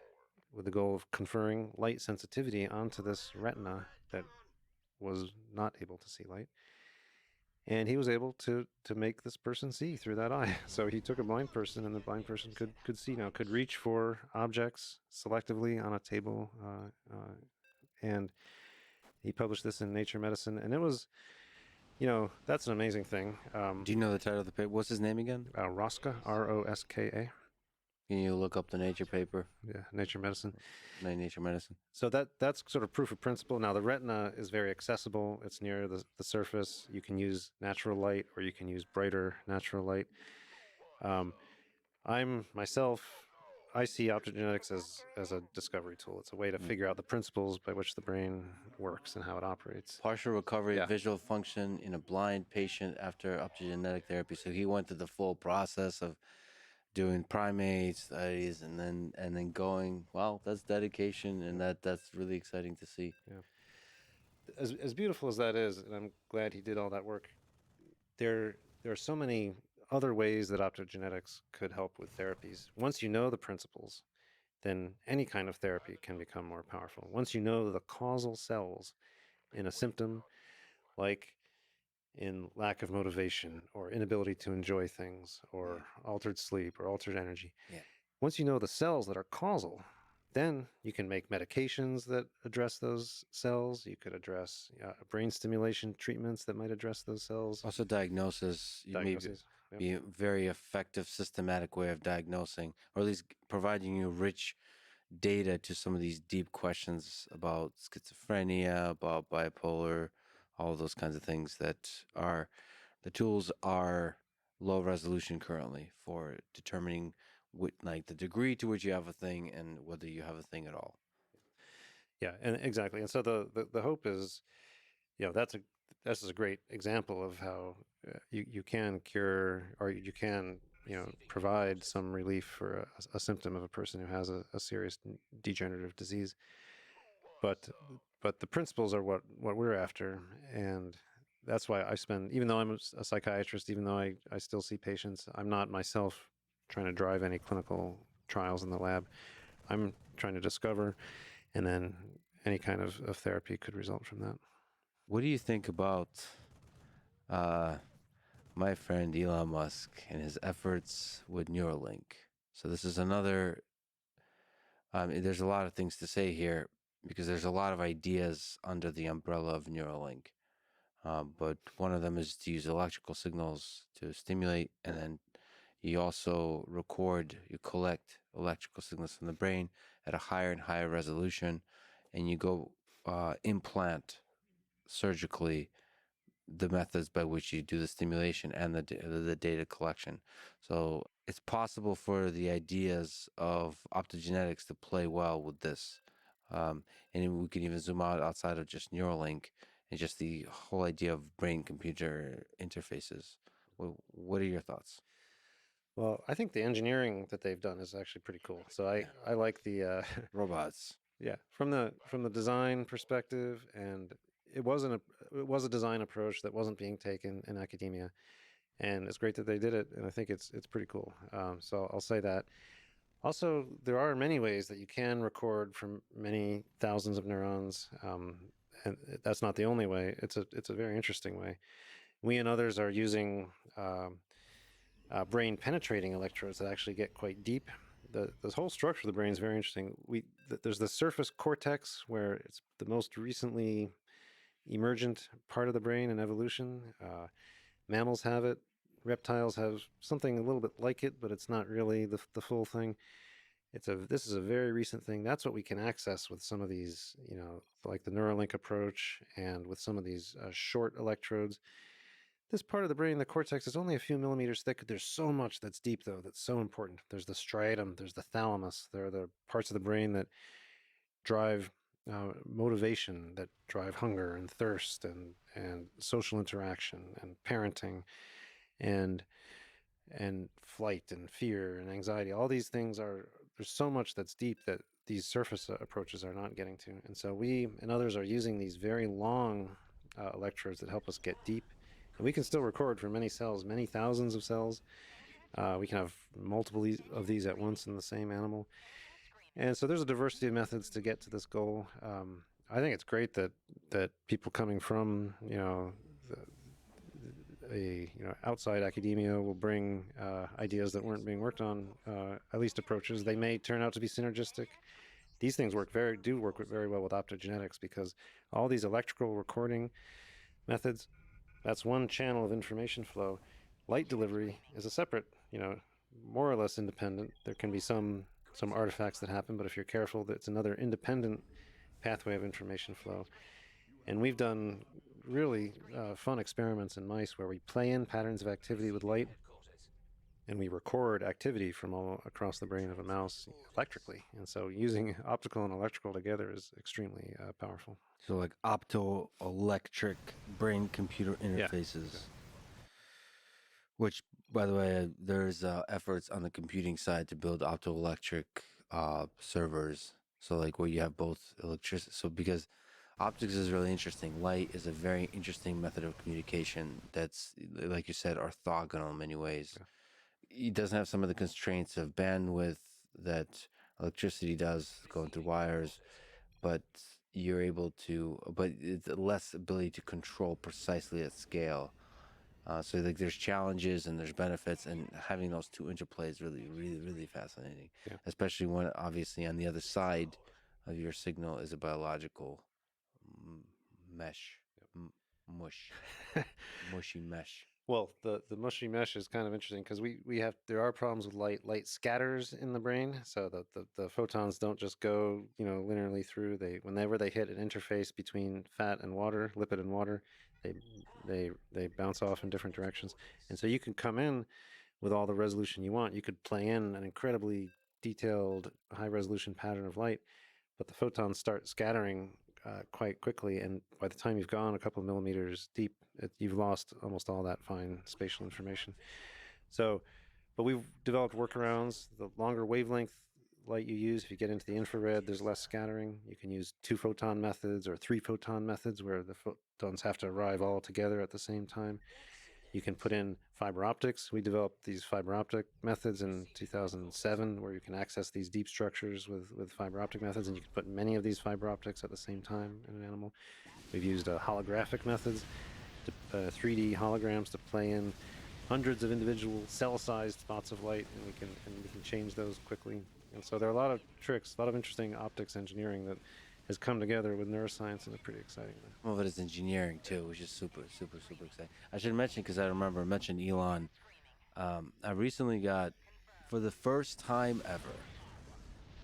with the goal of conferring light sensitivity onto this retina that was not able to see light. And he was able to make this person see through that eye. So he took a blind person, and the blind person could see now, could reach for objects selectively on a table, and he published this in Nature Medicine, and it was, that's an amazing thing. Do you know the title of the paper? What's his name again? Roska, Roska. Can you look up the Nature paper? Yeah, Nature Medicine. Nature Medicine. So that's sort of proof of principle. Now the retina is very accessible. It's near the surface. You can use natural light, or you can use brighter natural light. I see optogenetics as a discovery tool. It's a way to figure out the principles by which the brain works and how it operates. Partial recovery of visual function in a blind patient after optogenetic therapy. So he went through the full process of doing primate studies and then going, wow, that's dedication, and that's really exciting to see. Yeah. As beautiful as that is, and I'm glad he did all that work, there are so many other ways that optogenetics could help with therapies. Once you know the principles, then any kind of therapy can become more powerful. Once you know the causal cells in a symptom, like in lack of motivation or inability to enjoy things or altered sleep or altered energy, once you know the cells that are causal, then you can make medications that address those cells. You could address brain stimulation treatments that might address those cells. Also, diagnosis. Be a very effective, systematic way of diagnosing, or at least providing you rich data to some of these deep questions about schizophrenia, about bipolar, all those kinds of things that are, the tools are low resolution currently for determining like the degree to which you have a thing and whether you have a thing at all. Yeah, and exactly. And so the hope is, this is a great example of how you can cure, or you can provide some relief for a symptom of a person who has a serious degenerative disease. But the principles are what we're after, and that's why I spend, even though I'm a psychiatrist, even though I still see patients, I'm not myself trying to drive any clinical trials in the lab. I'm trying to discover, and then any kind of therapy could result from that. What do you think about my friend Elon Musk and his efforts with Neuralink? So this is another, there's a lot of things to say here because there's a lot of ideas under the umbrella of Neuralink. But one of them is to use electrical signals to stimulate, and then you also you collect electrical signals from the brain at a higher and higher resolution, and you go implant surgically the methods by which you do the stimulation and the data collection. So it's possible for the ideas of optogenetics to play well with this. And we can even zoom out outside of just Neuralink and just the whole idea of brain-computer interfaces. What are your thoughts? Well, I think the engineering that they've done is actually pretty cool. So I like the robots. Yeah, from the design perspective, and it was a design approach that wasn't being taken in academia, and it's great that they did it, and I think it's pretty cool. So I'll say that. Also, there are many ways that you can record from many thousands of neurons, and that's not the only way. It's a very interesting way, We and others are using brain penetrating electrodes that actually get quite deep. The whole structure of the brain is very interesting. There's the surface cortex, where it's the most recently emergent part of the brain in evolution. Mammals have it. Reptiles have something a little bit like it, but it's not really the full thing. This is a very recent thing. That's what we can access with some of these, like the Neuralink approach, and with some of these short electrodes. This part of the brain, the cortex, is only a few millimeters thick. There's so much that's deep, though, that's so important. There's the striatum, there's the thalamus. There are the parts of the brain that drive motivation, that drive hunger and thirst, and social interaction and parenting, and flight and fear and anxiety. All these things there's so much that's deep that these surface approaches are not getting to. And so we and others are using these very long electrodes that help us get deep. And we can still record for many cells, many thousands of cells. We can have multiple of these at once in the same animal. And so there's a diversity of methods to get to this goal. I think it's great that people coming from outside academia will bring ideas that weren't being worked on, at least approaches. They may turn out to be synergistic. These things work very well with optogenetics, because all these electrical recording methods, that's one channel of information flow. Light delivery is a separate, more or less independent. There can be some artifacts that happen, but if you're careful, it's another independent pathway of information flow. And we've done really fun experiments in mice where we play in patterns of activity with light, and we record activity from all across the brain of a mouse electrically. And so using optical and electrical together is extremely powerful. So like optoelectric brain-computer interfaces. Yeah. Which, by the way, there's efforts on the computing side to build optoelectric servers. So like where you have both electricity. So because optics is really interesting. Light is a very interesting method of communication that's, like you said, orthogonal in many ways. Yeah. It doesn't have some of the constraints of bandwidth that electricity does going through wires, but it's less ability to control precisely at scale. So like there's challenges and there's benefits, and having those two interplay is really, really, really fascinating. Yeah. Especially when obviously on the other side of your signal is a biological mesh, mushy mesh. Well, the mushy mesh is kind of interesting because there are problems with light. Light scatters in the brain, so the photons don't just go linearly through. Whenever they hit an interface between fat and water, lipid and water, they bounce off in different directions. And so you can come in with all the resolution you want. You could play in an incredibly detailed high resolution pattern of light, but the photons start scattering quite quickly, and by the time you've gone a couple of millimeters deep, you've lost almost all that fine spatial information. But we've developed workarounds. The longer wavelength light you use, if you get into the infrared, there's less scattering. You can use 2-photon methods or 3-photon methods, where the photons have to arrive all together at the same time. You can put in fiber optics. We developed these fiber optic methods in 2007, where you can access these deep structures with fiber optic methods, and you can put many of these fiber optics at the same time in an animal. We've used holographic methods, 3D holograms, to play in hundreds of individual cell-sized spots of light, and we can change those quickly. And so there are a lot of tricks, a lot of interesting optics engineering that has come together with neuroscience in a pretty exciting way. Some of it is engineering too, which is super, super, super exciting. I should mention, because I remember I mentioned Elon. I recently for the first time ever,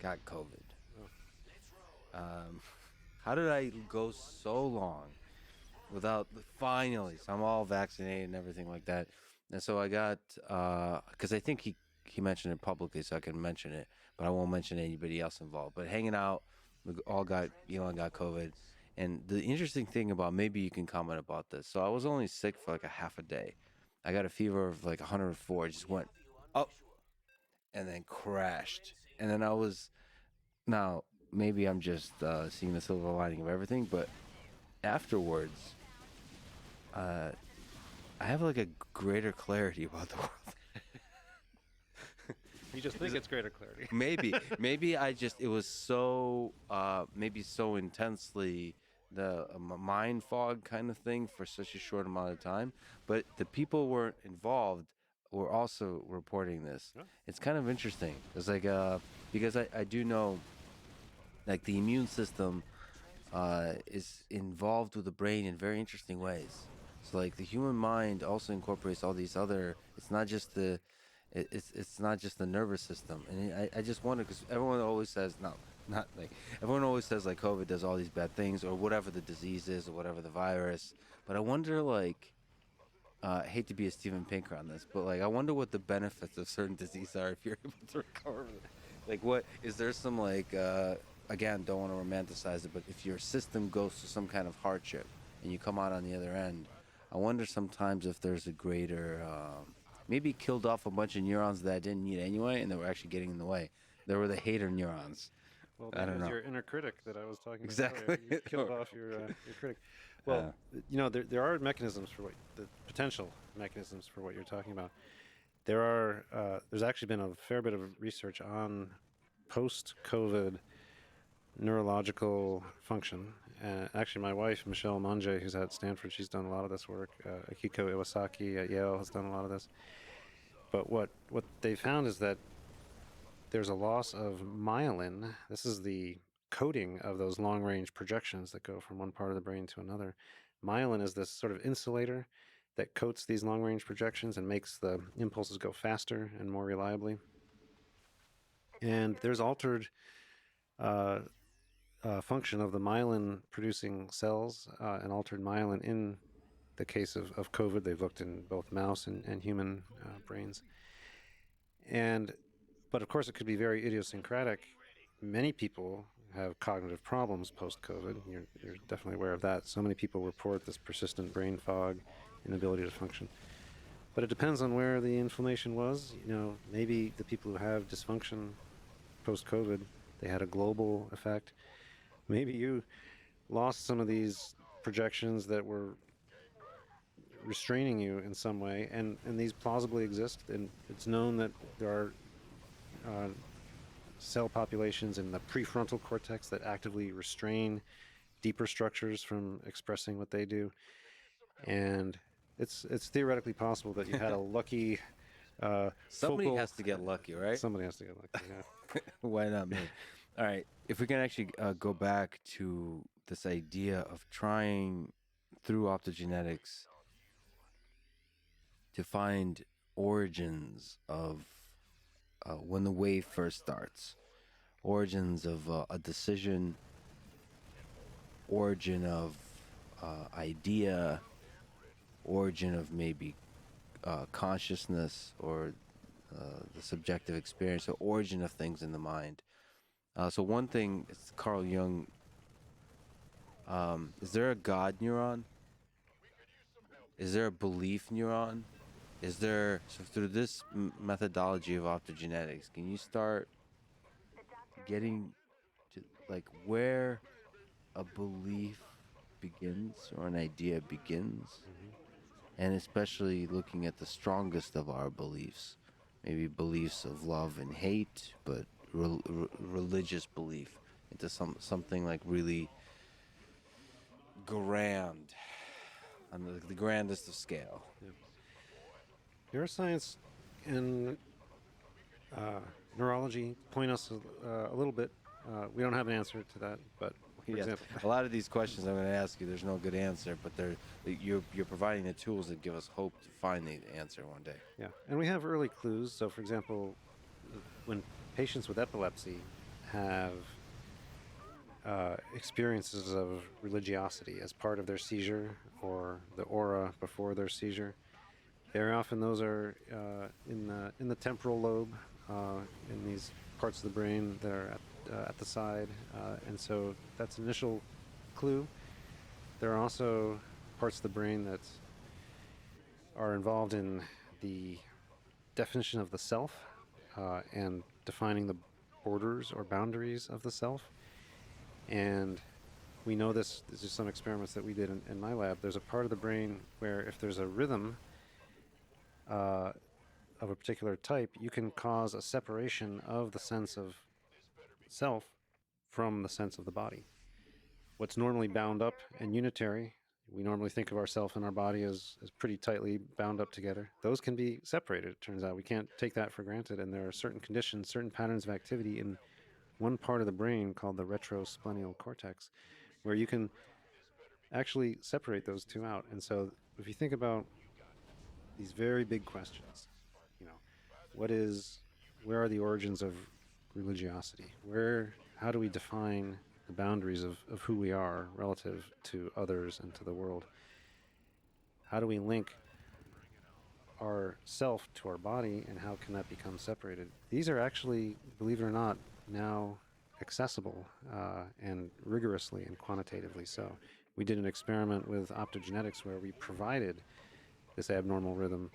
got COVID. How did I go so long without finally? So I'm all vaccinated and everything like that, and so I got because I think he mentioned it publicly, so I can mention it, but I won't mention anybody else involved. But hanging out. Elon got COVID. And the interesting thing about, maybe you can comment about this. So I was only sick for like a half a day. I got a fever of like 104. It just went up and then crashed. And then now maybe I'm just seeing the silver lining of everything, but afterwards, I have like a greater clarity about the world. You just think it's greater clarity. Maybe it was so maybe so intensely mind fog kind of thing for such a short amount of time. But the people were involved were also reporting this. Yeah. It's kind of interesting. It's like because I do know like the immune system is involved with the brain in very interesting ways. So like the human mind also incorporates all these other. It's not just it's not just the nervous system. And I just wonder because everyone always says no, not like everyone always says like COVID does all these bad things or whatever the disease is or whatever the virus. But I wonder like. I hate to be a Steven Pinker on this, but like I wonder what the benefits of certain disease are if you're able to recover. Like, what is there some like again? Don't want to romanticize it, but if your system goes through some kind of hardship and you come out on the other end, I wonder sometimes if there's a greater maybe killed off a bunch of neurons that I didn't need anyway, and that were actually getting in the way. There were the hater neurons. Well, I that don't was know your inner critic that I was talking about earlier. exactly. You killed off your critic. Well, uh, there are mechanisms for what the potential mechanisms for what you're talking about. There's actually been a fair bit of research on post-COVID neurological function. Actually, my wife Michelle Monge, who's at Stanford, she's done a lot of this work. Akiko Iwasaki at Yale has done a lot of this. But what they found is that there's a loss of myelin. This is the coding of those long range projections that go from one part of the brain to another. Myelin is this sort of insulator that coats these long range projections and makes the impulses go faster and more reliably. And there's altered uh, function of the myelin producing cells and altered myelin in the case of COVID. They've looked in both mouse and human brains. And but of course, it could be very idiosyncratic. Many people have cognitive problems post COVID. You're definitely aware of that. So many people report this persistent brain fog, inability to function. But it depends on where the inflammation was. Maybe the people who have dysfunction post COVID, they had a global effect. Maybe you lost some of these projections that were restraining you in some way, and these plausibly exist. And it's known that there are cell populations in the prefrontal cortex that actively restrain deeper structures from expressing what they do. And it's theoretically possible that you had a lucky somebody focal. has to get lucky, right? Somebody has to get lucky. Yeah. Why not me? All right. If we can actually go back to this idea of trying through optogenetics to find origins of when the wave first starts, origins of a decision, origin of idea, origin of maybe consciousness or the subjective experience, the origin of things in the mind. So one thing is Carl Jung. Is there a God neuron? Is there a belief neuron? Is there so through this methodology of optogenetics, can you start getting to like where a belief begins or an idea begins, Mm-hmm. and especially looking at the strongest of our beliefs, maybe beliefs of love and hate, but religious belief into something like really grand on the grandest of scale. Yeah. Neuroscience and uh, neurology point us a little bit. We don't have an answer to that, but for Yes, example, a lot of these questions I'm going to ask you, there's no good answer, but you're providing the tools that give us hope to find the answer one day. yeah, and we have early clues. So, for example, when patients with epilepsy have experiences of religiosity as part of their seizure or the aura before their seizure, very often those are in the temporal lobe, in these parts of the brain that are at the side, and so that's an initial clue. There are also parts of the brain that are involved in the definition of the self and defining the borders or boundaries of the self. And we know this. There's just some experiments that we did in my lab. There's a part of the brain where if there's a rhythm uh, of a particular type, you can cause a separation of the sense of self from the sense of the body. what's normally bound up and unitary, we normally think of ourselves and our body as pretty tightly bound up together. Those can be separated, it turns out. We can't take that for granted. And there are certain conditions, certain patterns of activity in one part of the brain called the retrosplenial cortex, where you can actually separate those two out. And so if you think about these very big questions, you know, what is, where are the origins of religiosity? How do we define the boundaries of who we are relative to others and to the world? How do we link our self to our body, and how can that become separated? These are actually, believe it or not, now accessible and rigorously and quantitatively so. We did an experiment with optogenetics where we provided this abnormal rhythm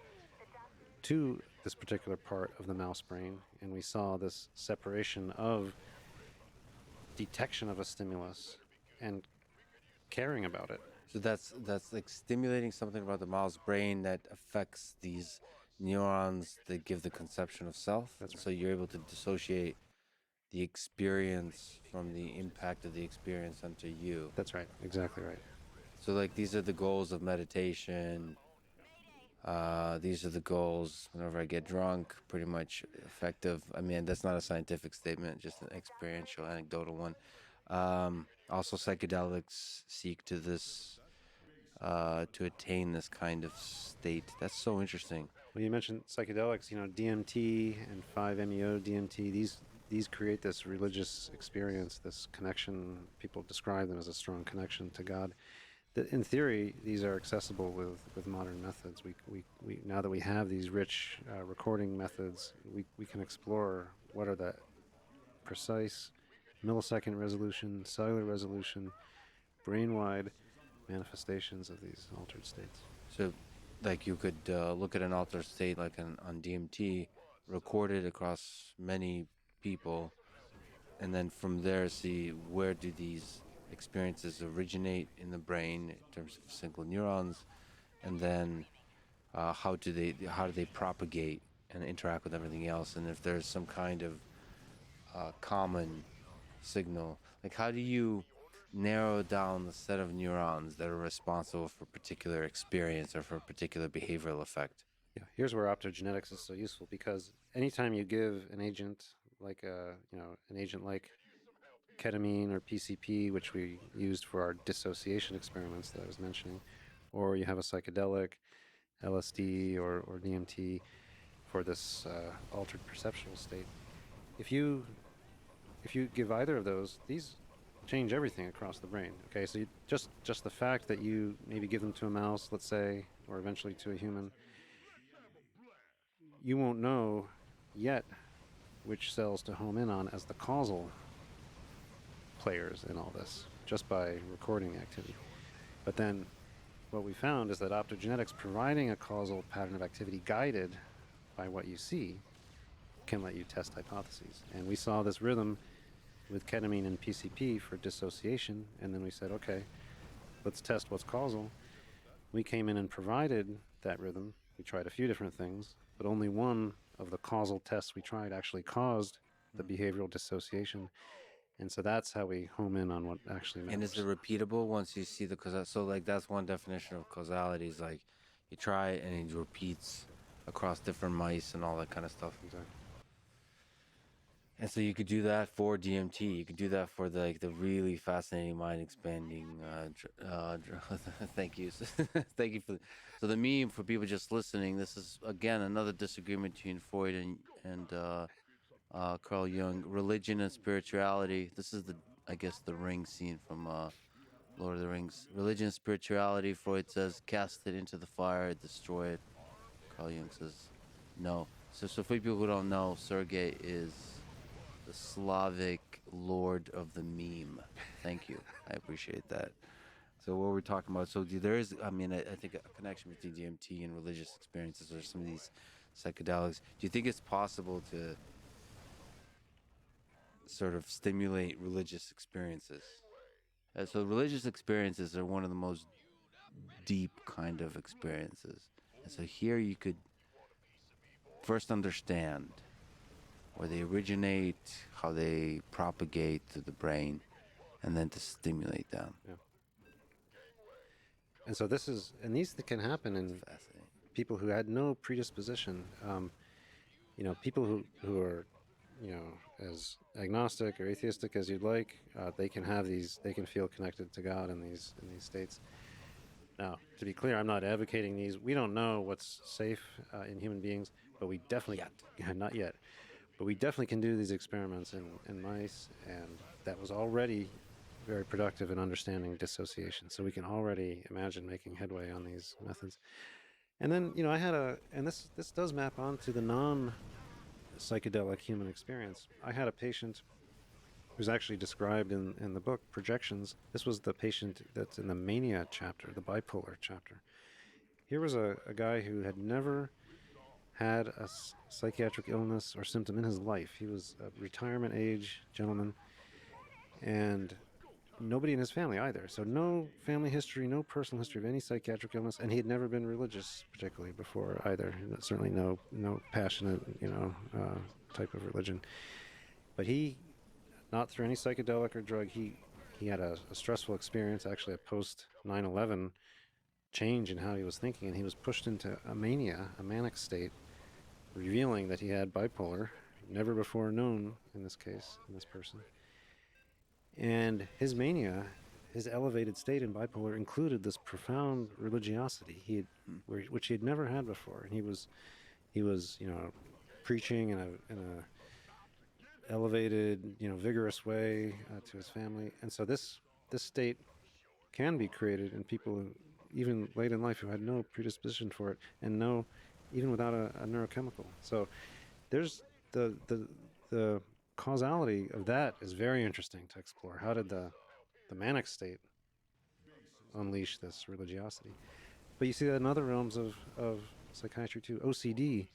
to this particular part of the mouse brain, and we saw this separation of detection of a stimulus and caring about it. So that's like stimulating something about the mouse brain that affects these neurons that give the conception of self. That's right. So you're able to dissociate the experience from the impact of the experience onto you. That's right. Exactly right. So like these are the goals of meditation. These are the goals whenever I get drunk, pretty much effective. I mean, that's not a scientific statement, just an experiential, anecdotal one. Also, psychedelics seek to this, to attain this kind of state. That's so interesting. Well, you mentioned psychedelics. You know, DMT and 5-MeO DMT. These create this religious experience, this connection. People describe them as a strong connection to God. In theory, these are accessible with modern methods. We now that we have these rich recording methods, we can explore what are the precise millisecond resolution, cellular resolution, brain-wide manifestations of these altered states. So, like you could look at an altered state, like on DMT, record it across many people, and then from there see where do these experiences originate in the brain in terms of single neurons, and then how do they propagate and interact with everything else, and if there's some kind of common signal, like how do you narrow down the set of neurons that are responsible for a particular experience or for a particular behavioral effect? Yeah, here's where optogenetics is so useful, because anytime you give an agent like an agent like ketamine or PCP, which we used for our dissociation experiments that I was mentioning, or you have a psychedelic, LSD or DMT for this altered perceptual state. If you give either of those, these change everything across the brain. Okay, so just the fact that you maybe give them to a mouse, let's say, or eventually to a human, you won't know yet which cells to home in on as the causal players in all this, just by recording the activity. But then what we found is that optogenetics, providing a causal pattern of activity guided by what you see, can let you test hypotheses. And we saw this rhythm with ketamine and PCP for dissociation, and then we said, okay, let's test what's causal. We came in and provided that rhythm. We tried a few different things, but only one of the causal tests we tried actually caused the behavioral dissociation. And so that's how we home in on what actually matters. And is it repeatable once you see the causality? So like that's one definition of causality, is like you try it and it repeats across different mice and all that kind of stuff. Exactly. And so you could do that for DMT. You could do that for the really fascinating mind expanding. Thank you, thank you for. So the meme for people just listening. This is again another disagreement between Freud and Carl Jung. Religion and spirituality. This is I guess the ring scene from Lord of the Rings. Religion and spirituality. Freud says cast it into the fire, destroy it. Carl Jung says no. So for people who don't know, Sergei is the Slavic lord of the meme. Thank you. I appreciate that. So what we're talking about, so there is, I mean, I think a connection between DMT and religious experiences or some of these psychedelics. Do you think it's possible to sort of stimulate religious experiences? So religious experiences are one of the most deep kind of experiences. And so here you could first understand where they originate, how they propagate through the brain, and then to stimulate down. Yeah. And so these can happen in Fascinating. people who had no predisposition. People who are, as agnostic or atheistic as you'd like, they can feel connected to God in these states. Now, to be clear, I'm not advocating these. We don't know what's safe in human beings, but we definitely, not yet, but we definitely can do these experiments in mice, and that was already very productive in understanding dissociation. So we can already imagine making headway on these methods. And then, and this does map onto the non-psychedelic human experience. I had a patient who's actually described in the book, Projections. This was the patient that's in the mania chapter, the bipolar chapter. Here was a guy who had never had a psychiatric illness or symptom in his life. He was a retirement age gentleman, and nobody in his family either. So no family history, no personal history of any psychiatric illness, and he had never been religious particularly before either. Certainly no passionate, type of religion. But he, not through any psychedelic or drug, he had a stressful experience, actually a post 9/11 change in how he was thinking, and he was pushed into a mania, a manic state, revealing that he had bipolar, never before known in this case, in this person. And his mania, his elevated state in bipolar, included this profound religiosity which he had never had before. And he was preaching in a elevated, vigorous way to his family. And so this state can be created in people who, even late in life, who had no predisposition for it, and even without a neurochemical. So there's the causality of that is very interesting to explore. How did the manic state unleash this religiosity? But you see that in other realms of psychiatry too. OCD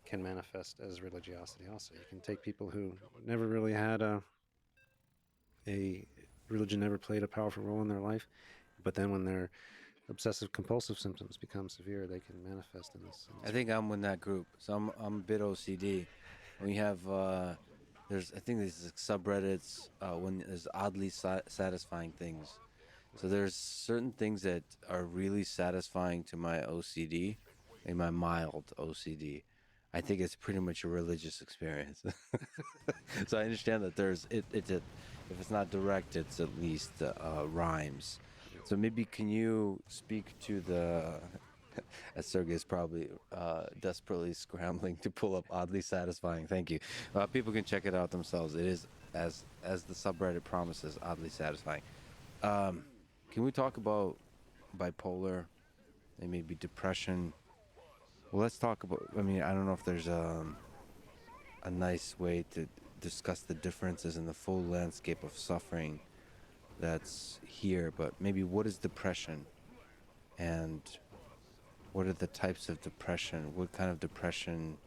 can manifest as religiosity also. You can take people who never really had a religion, never played a powerful role in their life, but then when their obsessive compulsive symptoms become severe, they can manifest in this. I think I'm in that group. So I'm a bit OCD. We have I think there's like subreddits when there's oddly satisfying things. So there's certain things that are really satisfying to my OCD, and my mild OCD. I think it's pretty much a religious experience. So I understand that if it's not direct, it's at least rhymes. So maybe can you speak to as Sergey is probably desperately scrambling to pull up oddly satisfying. Thank you. People can check it out themselves. It is, as the subreddit promises, oddly satisfying. Can we talk about bipolar and maybe depression? Well, let's talk about. I mean, I don't know if there's a nice way to discuss the differences in the full landscape of suffering that's here, but maybe what is depression, and what are the types of depression? What kind of depression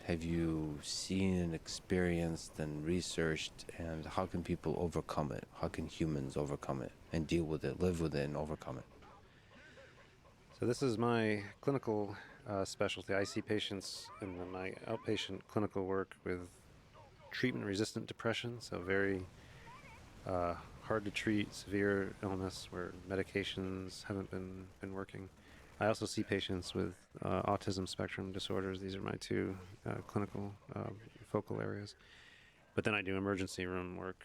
have you seen and experienced and researched, and how can people overcome it? How can humans overcome it and deal with it, live with it, and overcome it? So this is my clinical specialty. I see patients in my outpatient clinical work with treatment-resistant depression, so very hard to treat, severe illness where medications haven't been working. I also see patients with autism spectrum disorders. These are my two clinical focal areas. But then I do emergency room work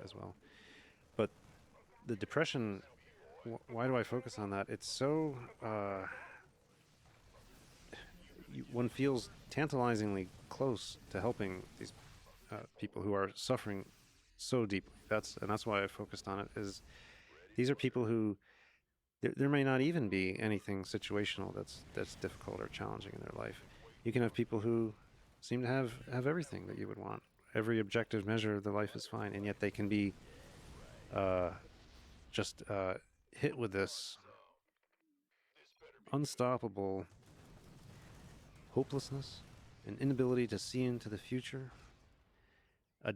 as well. But the depression, why do I focus on that? It's so, one feels tantalizingly close to helping these people who are suffering so deeply. That's why I focused on it. Is these are people who there may not even be anything situational that's difficult or challenging in their life. You can have people who seem to have everything that you would want. Every objective measure of their life is fine, and yet they can be just hit with this unstoppable hopelessness, an inability to see into the future, a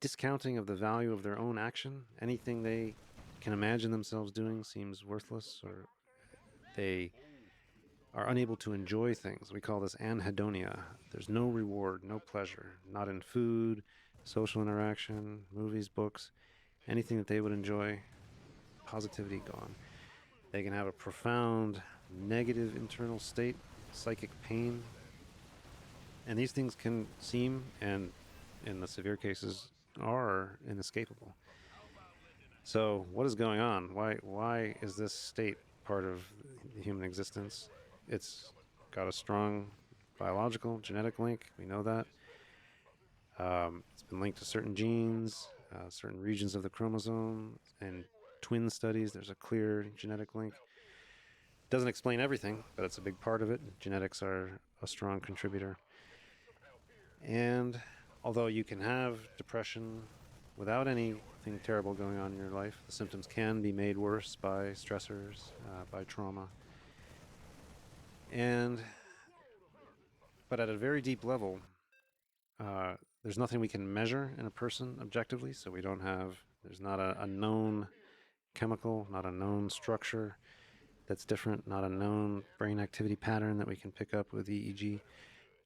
discounting of the value of their own action. Anything they can imagine themselves doing seems worthless, or they are unable to enjoy things. We call this anhedonia. There's no reward, no pleasure, not in food, social interaction, movies, books, anything that they would enjoy, positivity gone. They can have a profound negative internal state, psychic pain, and these things can seem, and in the severe cases, are inescapable. So, what is going on? Why is this state part of the human existence? It's got a strong biological genetic link. We know that. It's been linked to certain genes, certain regions of the chromosome, and twin studies. There's a clear genetic link. Doesn't explain everything, but it's a big part of it. Genetics are a strong contributor. And although you can have depression without anything terrible going on in your life, the symptoms can be made worse by stressors, by trauma. And but at a very deep level, there's nothing we can measure in a person objectively. So we don't have. There's not a known chemical, not a known structure that's different, not a known brain activity pattern that we can pick up with EEG.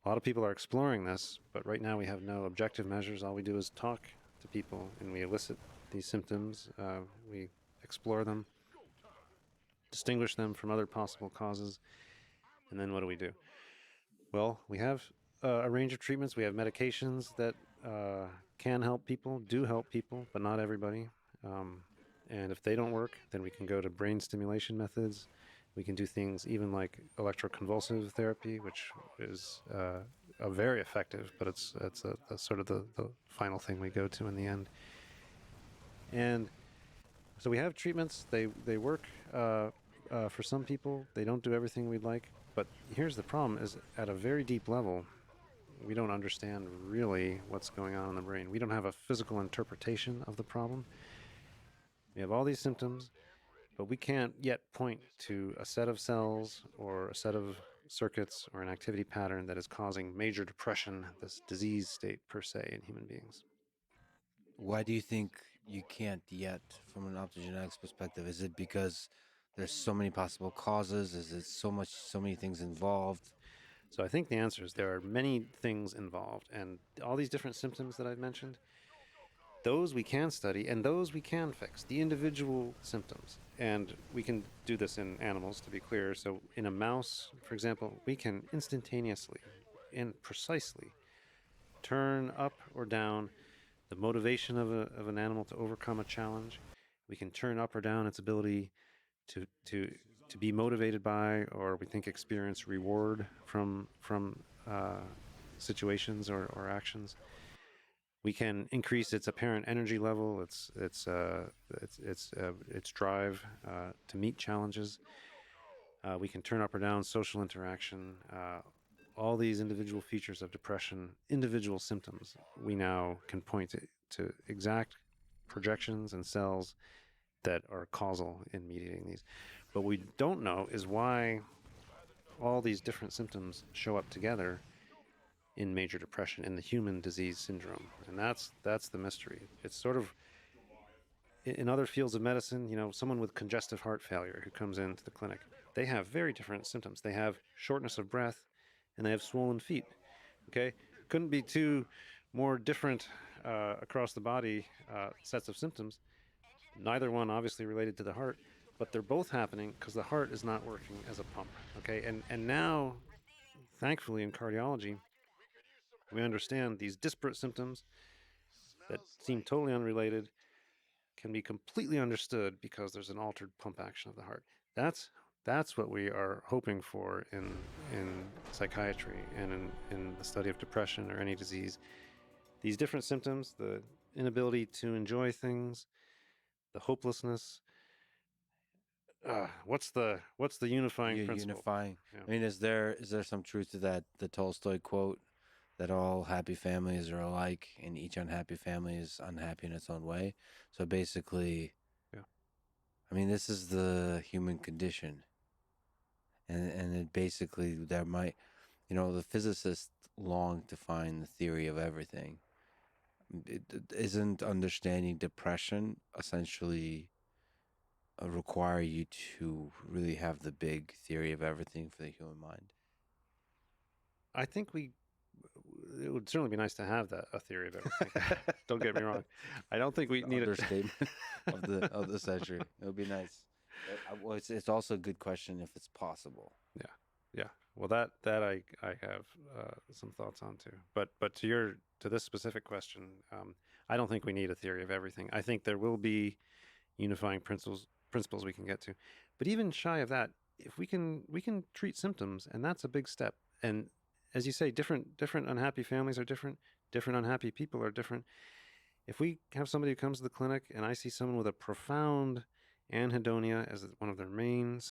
A lot of people are exploring this, but right now we have no objective measures. All we do is talk to people and we elicit these symptoms. We explore them, distinguish them from other possible causes, and then what do? Well, we have a range of treatments. We have medications that can help people, do help people, but not everybody. And if they don't work, then we can go to brain stimulation methods. We can do things even like electroconvulsive therapy, which is very effective, but it's a sort of the final thing we go to in the end. And so we have treatments. They work for some people. They don't do everything we'd like. But here's the problem: is at a very deep level, we don't understand really what's going on in the brain. We don't have a physical interpretation of the problem. We have all these symptoms, but we can't yet point to a set of cells or a set of circuits or an activity pattern that is causing major depression, this disease state per se, in human beings. Why do you think you can't yet, from an optogenetics perspective? Is it because there's so many possible causes? Is it so many things involved? So I think the answer is there are many things involved, and all these different symptoms that I've mentioned, those we can study and those we can fix, the individual symptoms. And we can do this in animals, to be clear. So in a mouse, for example, we can instantaneously and precisely turn up or down the motivation of an animal to overcome a challenge. We can turn up or down its ability to be motivated by, or we think experience reward from situations or actions. We can increase its apparent energy level, its drive to meet challenges. We can turn up or down social interaction. All these individual features of depression, individual symptoms, we now can point to exact projections and cells that are causal in mediating these. But we don't know is why all these different symptoms show up together in major depression, in the human disease syndrome. And that's the mystery. It's sort of in other fields of medicine, someone with congestive heart failure who comes into the clinic, they have very different symptoms. They have shortness of breath and they have swollen feet. Okay? Couldn't be two more different across the body sets of symptoms. Neither one obviously related to the heart, but they're both happening because the heart is not working as a pump. Okay? And now, thankfully, in cardiology, we understand these disparate symptoms that seem totally unrelated can be completely understood because there's an altered pump action of the heart. That's what we are hoping for in psychiatry and in the study of depression or any disease. These different symptoms, the inability to enjoy things, the hopelessness. What's the unifying You're principle? unifying. Yeah. I mean, is there some truth to that? The Tolstoy quote that all happy families are alike, and each unhappy family is unhappy in its own way. So basically, Yeah. I mean, this is the human condition, and it basically there might, the physicists long to find the theory of everything. It isn't understanding depression essentially require you to really have the big theory of everything for the human mind? I think it would certainly be nice to have a theory of everything. Don't get me wrong. I don't think we need it. Understatement of the century. It would be nice. Well, it's also a good question if it's possible. Yeah, yeah. Well, that I have some thoughts on too. But to this specific question, I don't think we need a theory of everything. I think there will be unifying principles we can get to. But even shy of that, if we can treat symptoms, and that's a big step. And as you say, different unhappy families are different. Different unhappy people are different. If we have somebody who comes to the clinic and I see someone with a profound anhedonia as one of their main